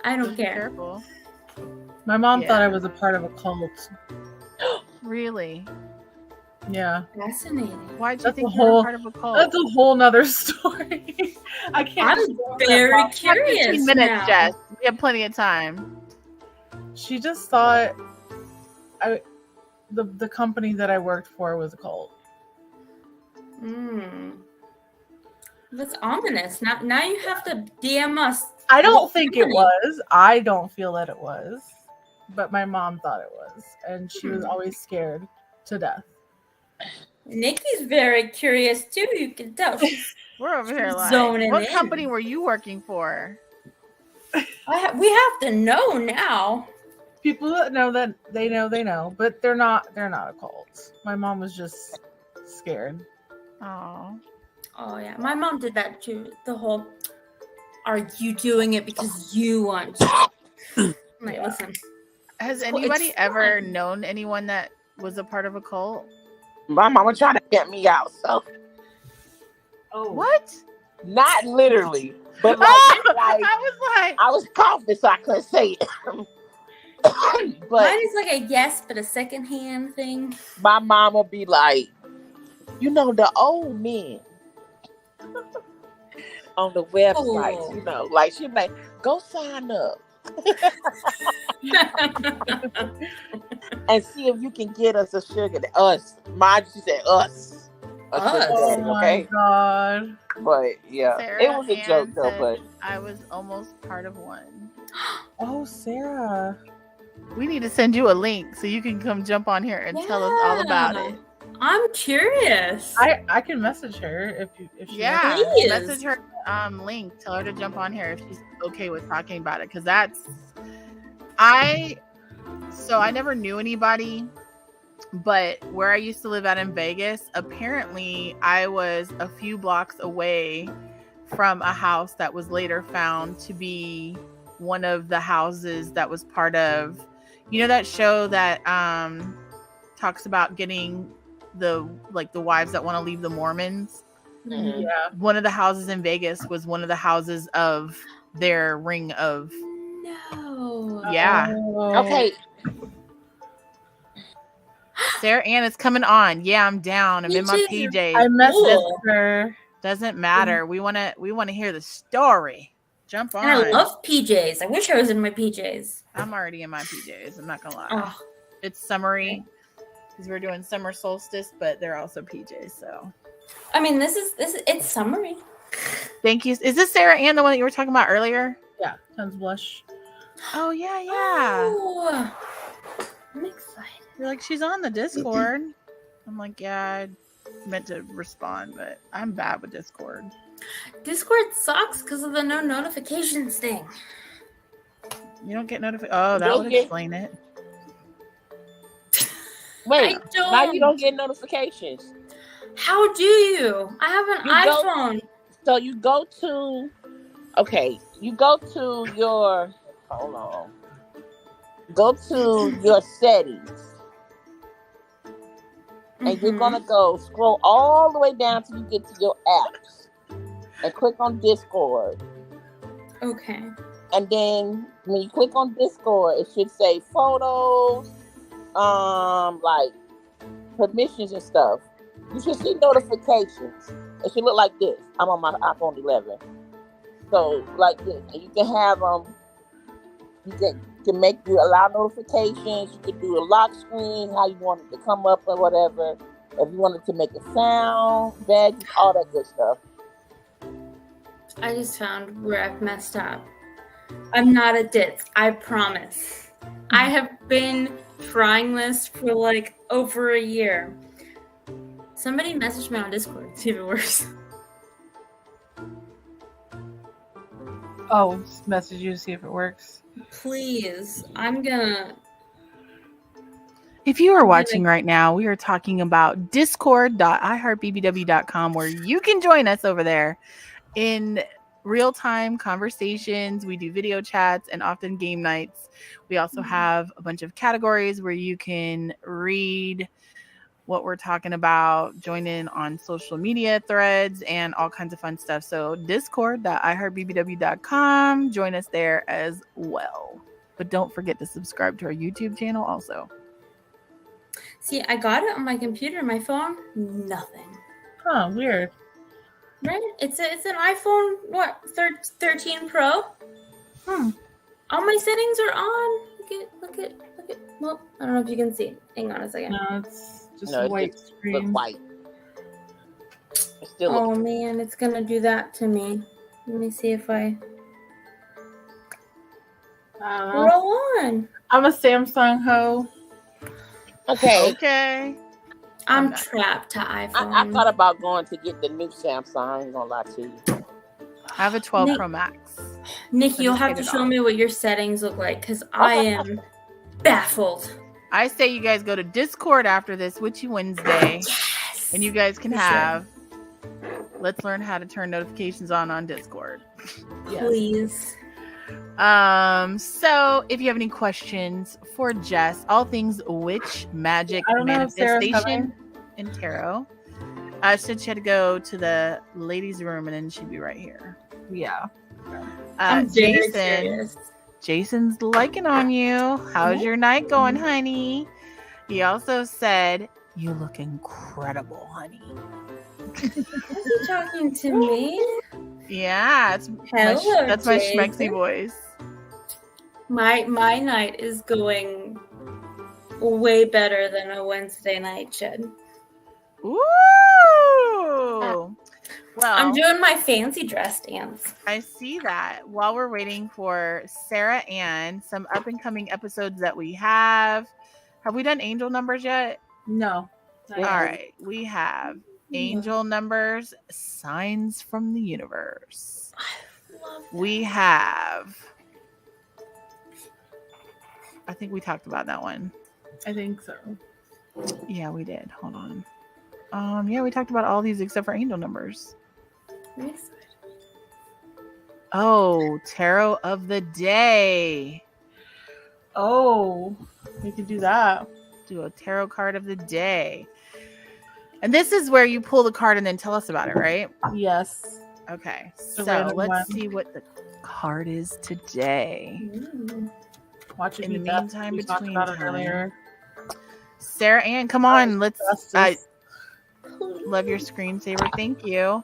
I So don't be care. careful. My mom thought Yeah. I was a part of a cult. Really? Yeah. Fascinating. Why'd you That's think a you were whole- part of a cult? That's a whole nother story. I can't. I'm just go over that very mom. We have 15 curious minutes, now. Jess. We have plenty of time. She just thought the company that I worked for was a cult. That's ominous. Now you have to DM us. I don't what think it company. was. I don't feel that it was. But my mom thought it was. And she was always scared to death. Nikki's very curious too. You can tell. We're over here like, zoning what in. company were you working for? We have to know now. People that know that they know, but they're not a cult. My mom was just scared. Oh, Oh yeah, my mom did that too. The whole, are you doing it because you want to? I'm like, Yeah. listen. has It's anybody ever fun. known anyone that was a part of a cult? My mama tried to get me out, so Oh. What? not literally, but like, like I was coughing, so I couldn't say it. But Mine is like a yes, but a secondhand thing. my mom would be like, you know, the old men on the websites, Oh. you know, like she'd be like, go sign up and see if you can get us a sugar. Us, mind you, she said us, a sugar Us. daddy, Oh okay? my god. But yeah, Sarah it was a joke Ann though. said But I was almost part of one. Oh, Sarah. We need to send you a link so you can come jump on here and tell us all about Yeah. it. I'm curious. I can message her if she Yeah, Please. message her link. Tell her to jump on here if she's okay with talking about it. Because I never knew anybody, but where I used to live out in Vegas, apparently I was a few blocks away from a house that was later found to be one of the houses that was part of, you know, that show that talks about getting the wives that want to leave the Mormons. Mhm. Yeah. One of the houses in Vegas was one of the houses of their ring of. No. Yeah. Oh. okay, Sarah Ann is coming on. Yeah, I'm down. I'm in my PJs PJs. I messaged Cool. her. Doesn't matter. We want to hear the story. Jump on. And I love PJs. I wish I was in my PJs. I'm already in my PJs. I'm not gonna lie. Oh, It's summery because we're doing summer solstice, but they're also PJs. So I mean, this is it's summery. thank you. Is this Sarah Ann, the one that you were talking about earlier? Yeah, Tons Blush. Oh yeah. Oh, I'm excited. You're like, she's on the Discord. I'm like, yeah, I meant to respond, but I'm bad with Discord. Discord sucks because of the no notifications thing. You don't get notified. Oh, that Don't would get- explain it. wait, I don't. now you don't get notifications. How do you? I have an You go- iPhone. So you go to, you go to your, hold on, go to your settings, and you're Mhm. gonna go scroll all the way down till you get to your apps, and click on Discord. Okay. And then when you click on Discord, it should say photos, like permissions and stuff. You should see notifications. It should look like this. I'm on my iPhone 11. So like this, and you can have you can make you allow notifications. You can do a lock screen, how you want it to come up or whatever. If you wanted to make a sound, badges, all that good stuff. I just found where I've messed up. I'm not a ditz. I promise. I have been trying this for like over a year. Somebody messaged me on Discord. It's even worse. Oh, just message you to see if it works. Please. I'm gonna. If you are watching right now, we are talking about discord.iheartbbw.com, where you can join us over there in real-time conversations. We do video chats and often game nights. We also have a bunch of categories where you can read what we're talking about, join in on social media threads and all kinds of fun stuff. So discord.iheartbbw.com, join us there as well. But don't forget to subscribe to our YouTube channel also. See, I got it on my computer, my phone, nothing. Huh, weird. Right? It's an iPhone, what, 13 Pro? Hmm. All my settings are on. Look at. Well, I don't know if you can see. Hang on a second. No, it's just No, a it white just screen. look white. It's still Oh man, it's gonna do that to me. Let me see if I I don't know. roll on. I'm a Samsung hoe. okay. Okay. I'm not. trapped to iPhone. I thought about going to get the new Samsung. I ain't gonna lie to you. I have a 12 Nick- Pro Max. Nikki, you'll just have hit to it show off. me what your settings look like because I am baffled. I say you guys go to Discord after this Witchy Wednesday, Yes. and you guys can For sure. have. Let's learn how to turn notifications on Discord. Yes. Please. So if you have any questions for Jess, all things witch, magic, I don't know if Sarah's manifestation, coming. and tarot, she had to go to the ladies' room, and then she'd be right here. Yeah. I'm very Jason, curious. Jason's liking on you. How's your night going, honey? He also said, "You look incredible, honey." Is he talking to me? Yeah, Hello, that's my Jason. schmexy voice. My night is going way better than a Wednesday night should. Ooh. Well, I'm doing my fancy dress dance. I see that. While we're waiting for Sarah Ann, some up and coming episodes that we have. Have we done angel numbers yet? No. All right. We have angel numbers, signs from the universe. We have. I think we talked about that one. I think so. Yeah, we did. Hold on. Yeah, we talked about all these except for angel numbers. Oh, tarot of the day. Oh, we could do that. Do a tarot card of the day. And this is where you pull the card and then tell us about it, right? Yes. Okay. a So random let's one. see what the card is today. Watch it In the be that. meantime, We talked between about it time. earlier. Sarah Ann, come on. Let's Justice. love your screensaver. Thank you.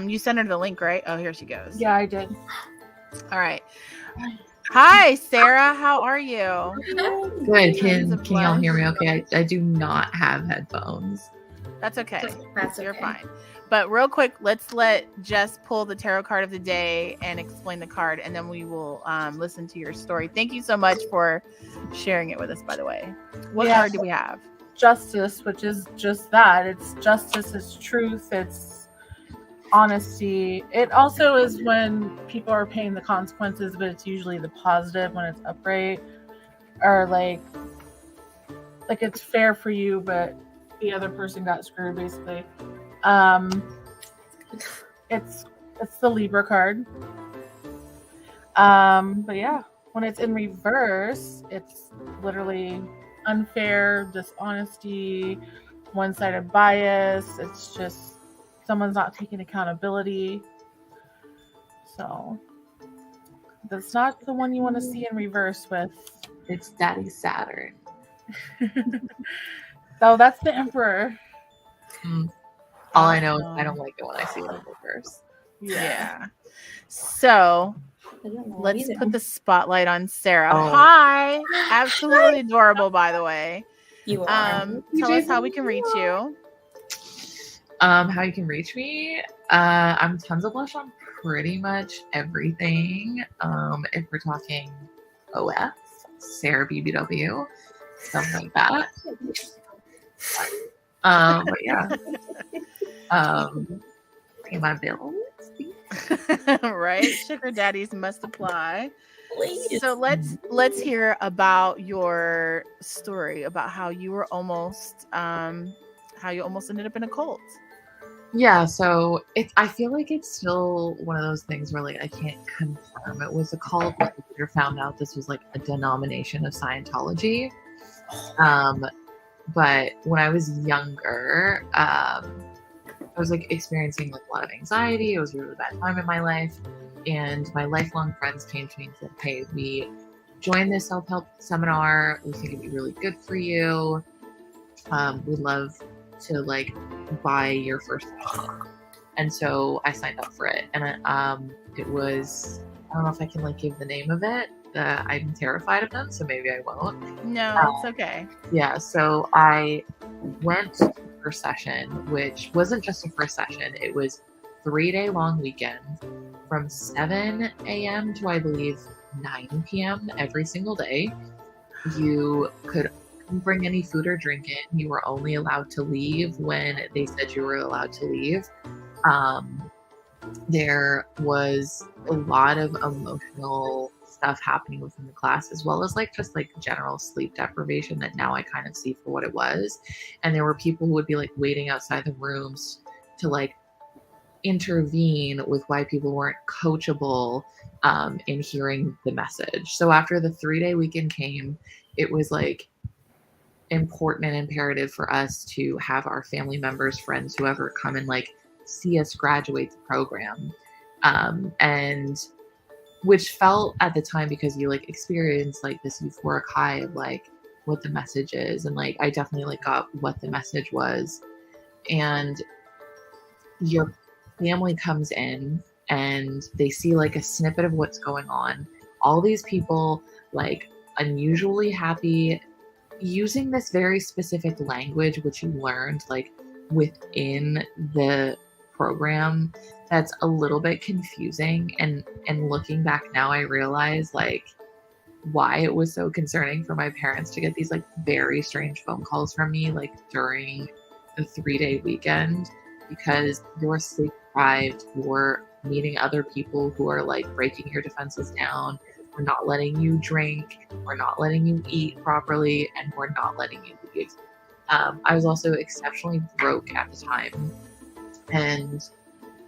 You sent her the link, right? Oh, here she goes. Yeah, I did. All right. Hi, Sarah. How are you? Good. Tons Can of y'all love. hear me okay? I do not have headphones. That's okay. That's You're okay. fine. But real quick, let's let Jess pull the tarot card of the day and explain the card, and then we will listen to your story. Thank you so much for sharing it with us, by the way. What Yeah. card do we have? Justice, which is just that. It's justice, it's truth, it's honesty. It also is when people are paying the consequences, but it's usually the positive when it's upright. Or like it's fair for you, but the other person got screwed basically. It's the Libra card. But yeah, when it's in reverse, it's literally unfair, dishonesty, one-sided bias. It's just someone's not taking accountability. So that's not the one you want to see in reverse with. It's Daddy Saturn. So that's the Emperor. All I know is I don't like it when I see it in reverse. Yeah. So I don't know let's either. put the spotlight on Sarah. Oh. Hi. Absolutely adorable, by the way. You are. Tell us how we can reach you. How you can reach me? I'm tons of blush on pretty much everything. If we're talking OF, Sarah BBW, stuff like that. But yeah. Pay my bills. Right? Sugar daddies must apply. Please. So let's hear about your story about how you were almost ended up in a cult. Yeah, so I feel like it's still one of those things where like I can't confirm it was a cult, but later found out this was like a denomination of Scientology. But when I was younger, I was like experiencing like a lot of anxiety. It was a really bad time in my life. And my lifelong friends came to me and said, hey, we joined this self-help seminar. We think it'd be really good for you. We'd love to like buy your first session. And so I signed up for it. And it was, I don't know if I can like give the name of it. I'm terrified of them, so maybe I won't. No, it's okay. Yeah, so I went to the first session, which wasn't just a first session. It was 3-day long weekend from 7 a.m. to I believe 9 p.m. every single day. You could bring any food or drink in. You were only allowed to leave when they said you were allowed to leave. There was a lot of emotional stuff happening within the class, as well as like just like general sleep deprivation that now I kind of see for what it was. And there were people who would be like waiting outside the rooms to like intervene with why people weren't coachable in hearing the message. So after the 3-day weekend came, it was like important and imperative for us to have our family members, friends, whoever come and like see us graduate the program. And which felt at the time, because you like experience like this euphoric high of like what the message is. And like, I definitely like got what the message was. And your family comes in and they see like a snippet of what's going on. All these people like unusually happy, using this very specific language, which you learned like within the program, that's a little bit confusing. And looking back now, I realize like why it was so concerning for my parents to get these like very strange phone calls from me like during the 3-day weekend, because you're sleep deprived, you're meeting other people who are like breaking your defenses down. We're not letting you drink, we're not letting you eat properly, and we're not letting you leave. I was also exceptionally broke at the time. And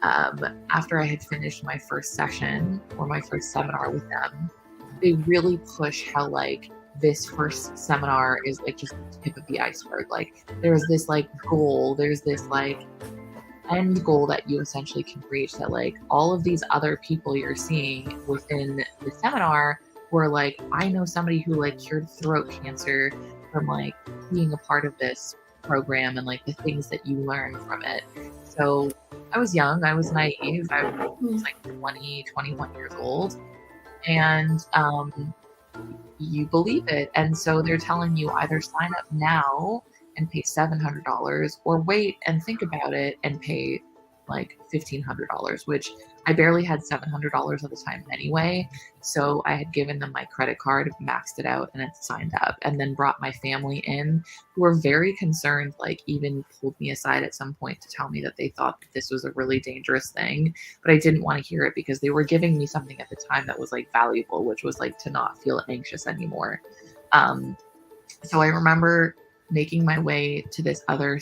after I had finished my first session or my first seminar with them, they really push how like this first seminar is like just the tip of the iceberg. Like there's this like goal, there's this like end goal that you essentially can reach, that like all of these other people you're seeing within the seminar were like, I know somebody who like cured throat cancer from like being a part of this program and like the things that you learn from it. So I was young, I was naive, I was like 20, 21 years old, and you believe it. And so they're telling you either sign up now and pay $700 or wait and think about it and pay like $1,500, which I barely had $700 at the time anyway. So I had given them my credit card, maxed it out, and then signed up, and then brought my family in, who were very concerned, like even pulled me aside at some point to tell me that they thought that this was a really dangerous thing, but I didn't want to hear it because they were giving me something at the time that was like valuable, which was like to not feel anxious anymore. So I remember making my way to this other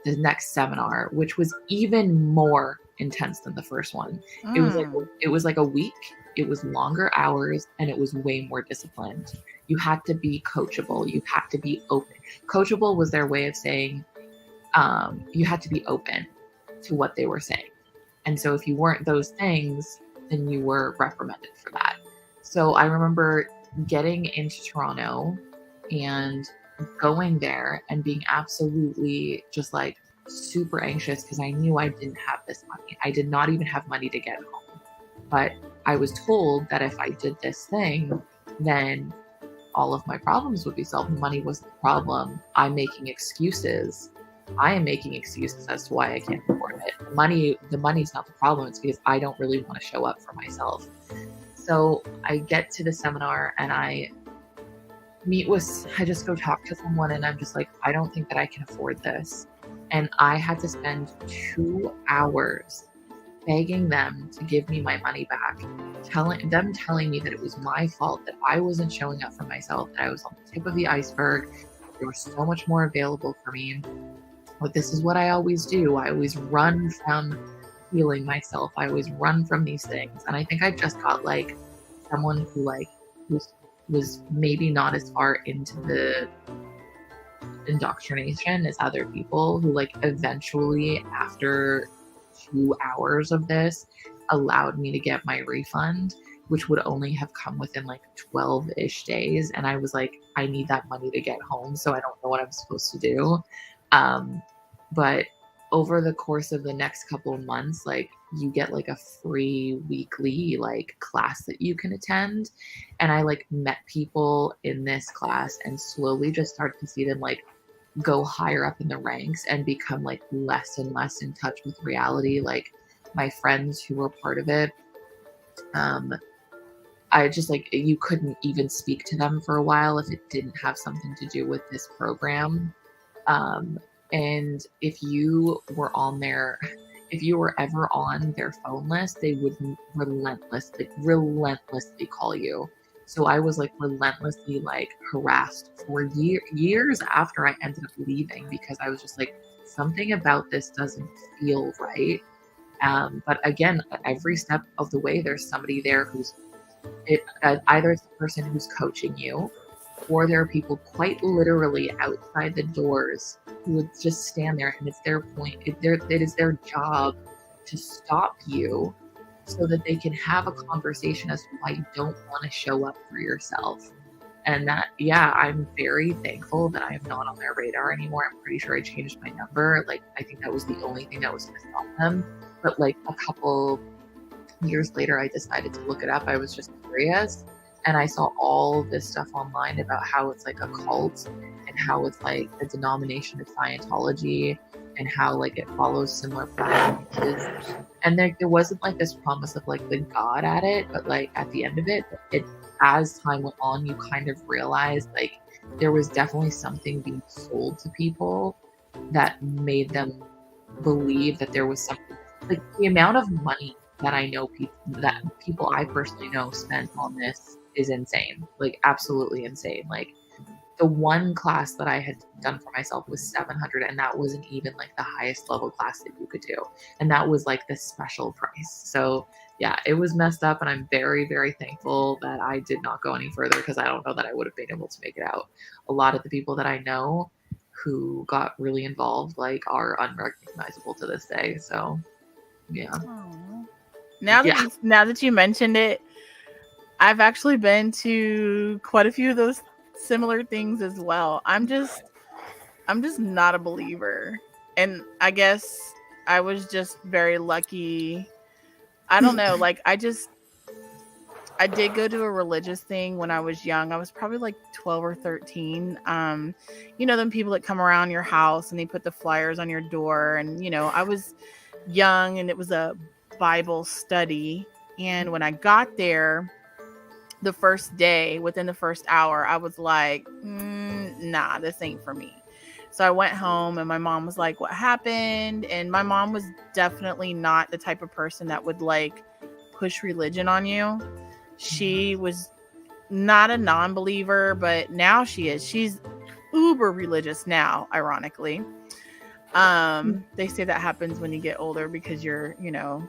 the next seminar, which was even more intense than the first one. It was like a week. It was longer hours, and it was way more disciplined. You had to be coachable. You had to be open. Coachable was their way of saying you had to be open to what they were saying. And so if you weren't those things, then you were reprimanded for that. So I remember getting into Toronto and going there and being absolutely just like super anxious because I knew I didn't have this money. I did not even have money to get home. But I was told that if I did this thing, then all of my problems would be solved. Money wasn't the problem. I'm making excuses. I am making excuses as to why I can't afford it. The money's not the problem. It's because I don't really want to show up for myself. So I get to the seminar and I just go talk to someone, and I'm just like, I don't think that I can afford this. And I had to spend 2 hours begging them to give me my money back, telling me that it was my fault, that I wasn't showing up for myself, that I was on the tip of the iceberg, there was so much more available for me. But this is what I always do. I always run from healing myself. I always run from these things. And I think I just got like someone who like was maybe not as far into the indoctrination is other people who like eventually after 2 hours of this allowed me to get my refund, which would only have come within like 12-ish days. And I was like, I need that money to get home, so I don't know what I'm supposed to do. But over the course of the next couple of months, like you get like a free weekly like class that you can attend. And I like met people in this class and slowly just started to see them like go higher up in the ranks and become like less and less in touch with reality. Like my friends who were part of it, I just like, you couldn't even speak to them for a while if it didn't have something to do with this program. And if you were on their, if you were ever on their phone list, they would relentlessly call you. So I was like relentlessly like harassed for years after I ended up leaving, because I was just like, something about this doesn't feel right. But again, every step of the way, there's somebody there who's either it's the person who's coaching you, or there are people quite literally outside the doors who would just stand there, and it's their point. It is their job to stop you so that they can have a conversation as to why you don't want to show up for yourself. And that, yeah, I'm very thankful that I am not on their radar anymore. I'm pretty sure I changed my number. Like, I think that was the only thing that was going to stop them. But like a couple years later, I decided to look it up. I was just curious. And I saw all this stuff online about how it's like a cult and how it's like a denomination of Scientology and how like it follows similar practices. And there wasn't like this promise of like the God at it, but like at the end of it, as time went on, you kind of realized like there was definitely something being sold to people that made them believe that there was something. Like the amount of money that I know people I personally know spent on this is insane, like absolutely insane. Like the one class that I had done for myself was $700, and that wasn't even like the highest level class that you could do, and that was like the special price. So yeah, it was messed up, and I'm very, very thankful that I did not go any further, because I don't know that I would have been able to make it out. A lot of the people that I know who got really involved like are unrecognizable to this day. So yeah. Now that you mentioned it, I've actually been to quite a few of those similar things as well. I'm just not a believer. And I guess I was just very lucky. I don't know, like I did go to a religious thing when I was young. I was probably like 12 or 13. You know, them people that come around your house and they put the flyers on your door, and you know, I was young and it was a Bible study. And when I got there, the first day, within the first hour, I was like, nah, this ain't for me. So I went home and my mom was like, what happened? And my mom was definitely not the type of person that would like push religion on you. She was not a non-believer, but now she is. She's uber religious now, ironically. They say that happens when you get older because you're, you know,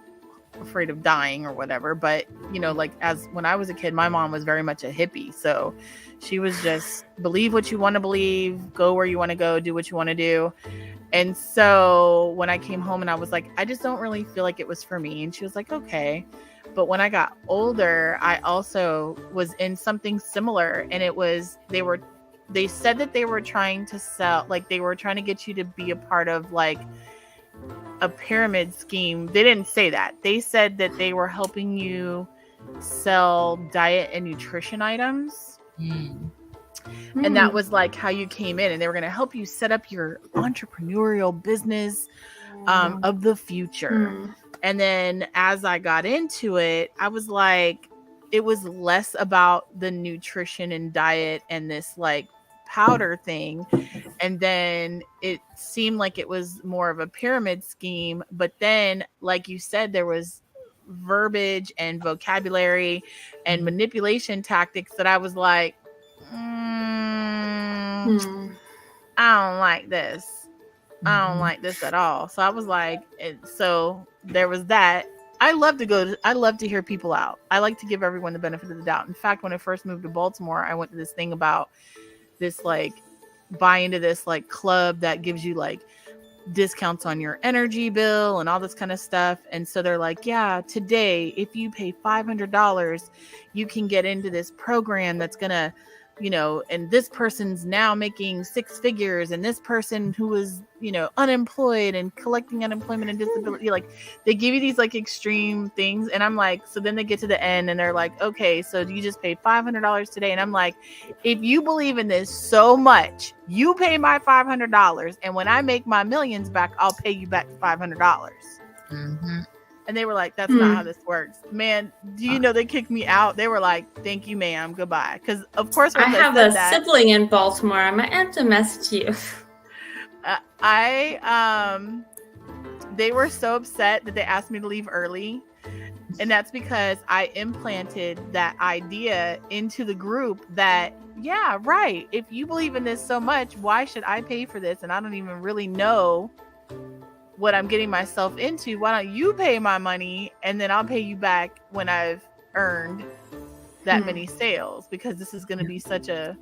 afraid of dying or whatever. But you know, like as when I was a kid, my mom was very much a hippie, so she was just believe what you want to believe, go where you want to go, do what you want to do. And so when I came home and I was like, I just don't really feel like it was for me, and she was like, okay. But when I got older, I also was in something similar, and it was they said that they were trying to sell, like they were trying to get you to be a part of like a pyramid scheme. They didn't say that. They said that they were helping you sell diet and nutrition items. And that was like how you came in, and they were going to help you set up your entrepreneurial business of the future. And then as I got into it, I was like, it was less about the nutrition and diet and this like powder thing. And then it seemed like it was more of a pyramid scheme. But then, like you said, there was verbiage and vocabulary and manipulation tactics that I was like, I don't like this. I don't like this at all. So I was like, so there was that. I love to hear people out. I like to give everyone the benefit of the doubt. In fact, when I first moved to Baltimore, I went to this thing about this like buy into this like club that gives you like discounts on your energy bill and all this kind of stuff. And so they're like, yeah, today, if you pay $500, you can get into this program that's gonna, and this person's now making 6 figures, and this person who was, unemployed and collecting unemployment and disability, like they give you these like extreme things. And I'm like, so then they get to the end and they're like, okay, so you just paid $500 today. And I'm like, if you believe in this so much, you pay my $500, and when I make my millions back, I'll pay you back $500. Mm-hmm. And they were like, that's not how this works. Man, do you know they kicked me out? They were like, thank you, ma'am. Goodbye. Because, of course, I have a sibling in Baltimore. I might have to message you. They were so upset that they asked me to leave early. And that's because I implanted that idea into the group that, yeah, right. If you believe in this so much, why should I pay for this? And I don't even really know what I'm getting myself into. Why don't you pay my money and then I'll pay you back when I've earned that many sales? Because this is going to be such a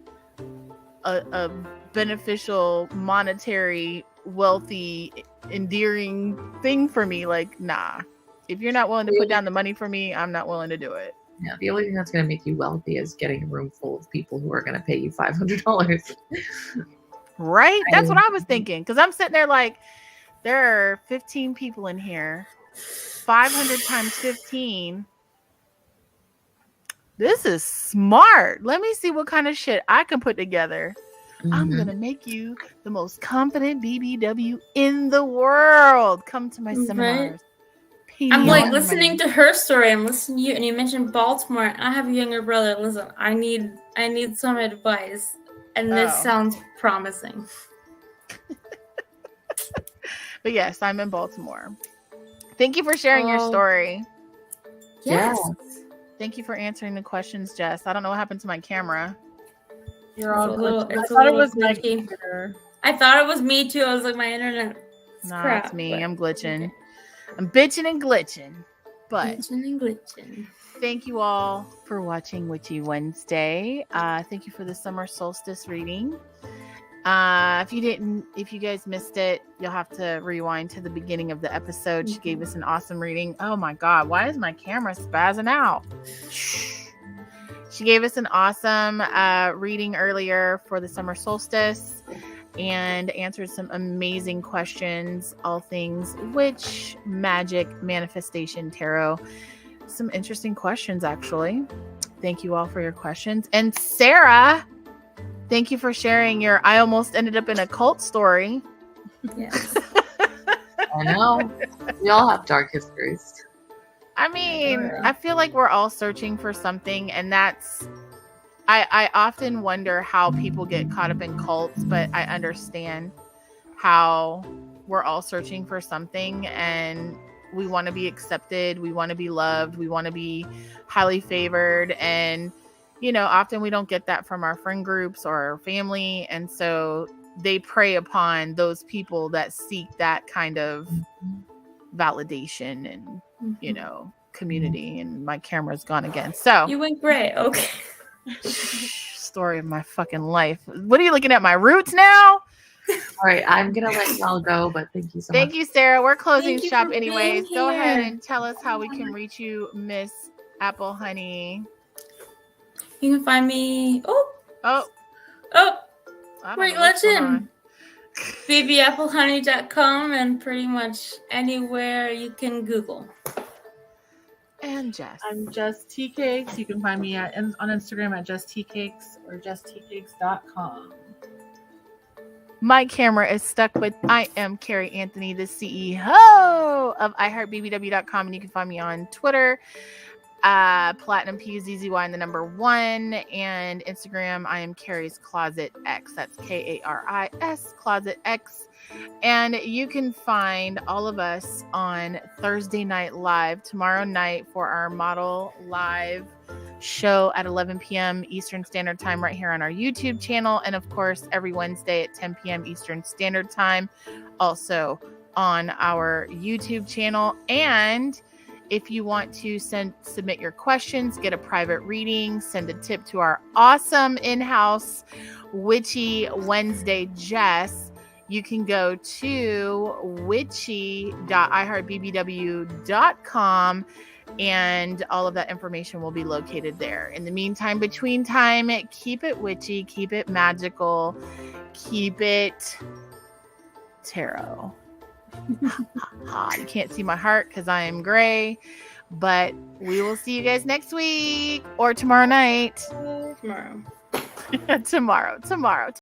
beneficial, monetary, wealthy, endearing thing for me. Like, nah, if you're not willing to put down the money for me, I'm not willing to do it. Yeah, the only thing that's going to make you wealthy is getting a room full of people who are going to pay you $500. Right? That's what I was thinking. Because I'm sitting there like, there are 15 people in here. 500 times 15. This is smart. Let me see what kind of shit I can put together. Mm-hmm. I'm going to make you the most confident BBW in the world. Come to my seminars. I'm like listening to her story. I'm listening to you, and you mentioned Baltimore. I have a younger brother. Listen, I need some advice, and this sounds promising. But yes, I'm in Baltimore. Thank you for sharing your story. Yes. Thank you for answering the questions, Jess. I don't know what happened to my camera. You're all good. I thought it was my computer. I thought it was me too. I was like, my internet. No, it's me. I'm glitching. Okay. I'm bitching and glitching. But thank you all for watching Witchy Wednesday. Thank you for the summer solstice reading. If you guys missed it, you'll have to rewind to the beginning of the episode. She gave us an awesome reading. Oh my God, why is my camera spazzing out? She gave us an awesome reading earlier for the summer solstice and answered some amazing questions, all things witch, magic, manifestation, tarot. Some interesting questions, actually. Thank you all for your questions. And Sarah, thank you for sharing your I almost ended up in a cult story. Yes. I know. We all have dark histories. I mean, I feel like we're all searching for something, and that's I often wonder how people get caught up in cults, but I understand how we're all searching for something, and we want to be accepted, we want to be loved, we want to be highly favored, and often we don't get that from our friend groups or our family. And so they prey upon those people that seek that kind of validation and, community. And my camera's gone again. So you went gray. Okay. Story of my fucking life. What are you looking at? My roots now? All right. I'm going to let y'all go, but thank you so much. Thank you, Sarah. We're closing shop anyways. Go ahead and tell us how we can reach you, Miss Apple Honey. You can find me. Oh. Wait, legend. BabyAppleHoney.com and pretty much anywhere you can Google. And Jess. I'm JessTeaCakes. You can find me on Instagram at JessTeaCakes or JessTeaCakes.com. My camera is stuck with I am Carrie Anthony, the CEO of iHeartBBW.com, and you can find me on Twitter. Platinum PZZY and the number 1, and Instagram I am Carrie's Closet X. That's KARIS Closet X. And you can find all of us on Thursday Night Live tomorrow night for our model live show at 11 p.m. Eastern Standard Time right here on our YouTube channel, and of course every Wednesday at 10 p.m. Eastern Standard Time also on our YouTube channel. And if you want to submit your questions, get a private reading, send a tip to our awesome in-house Witchy Wednesday Jess, you can go to witchy.iheartbbw.com and all of that information will be located there. In the meantime, between time, keep it witchy, keep it magical, keep it tarot. You can't see my heart because I am gray, but we will see you guys next week or tomorrow night. Tomorrow. tomorrow.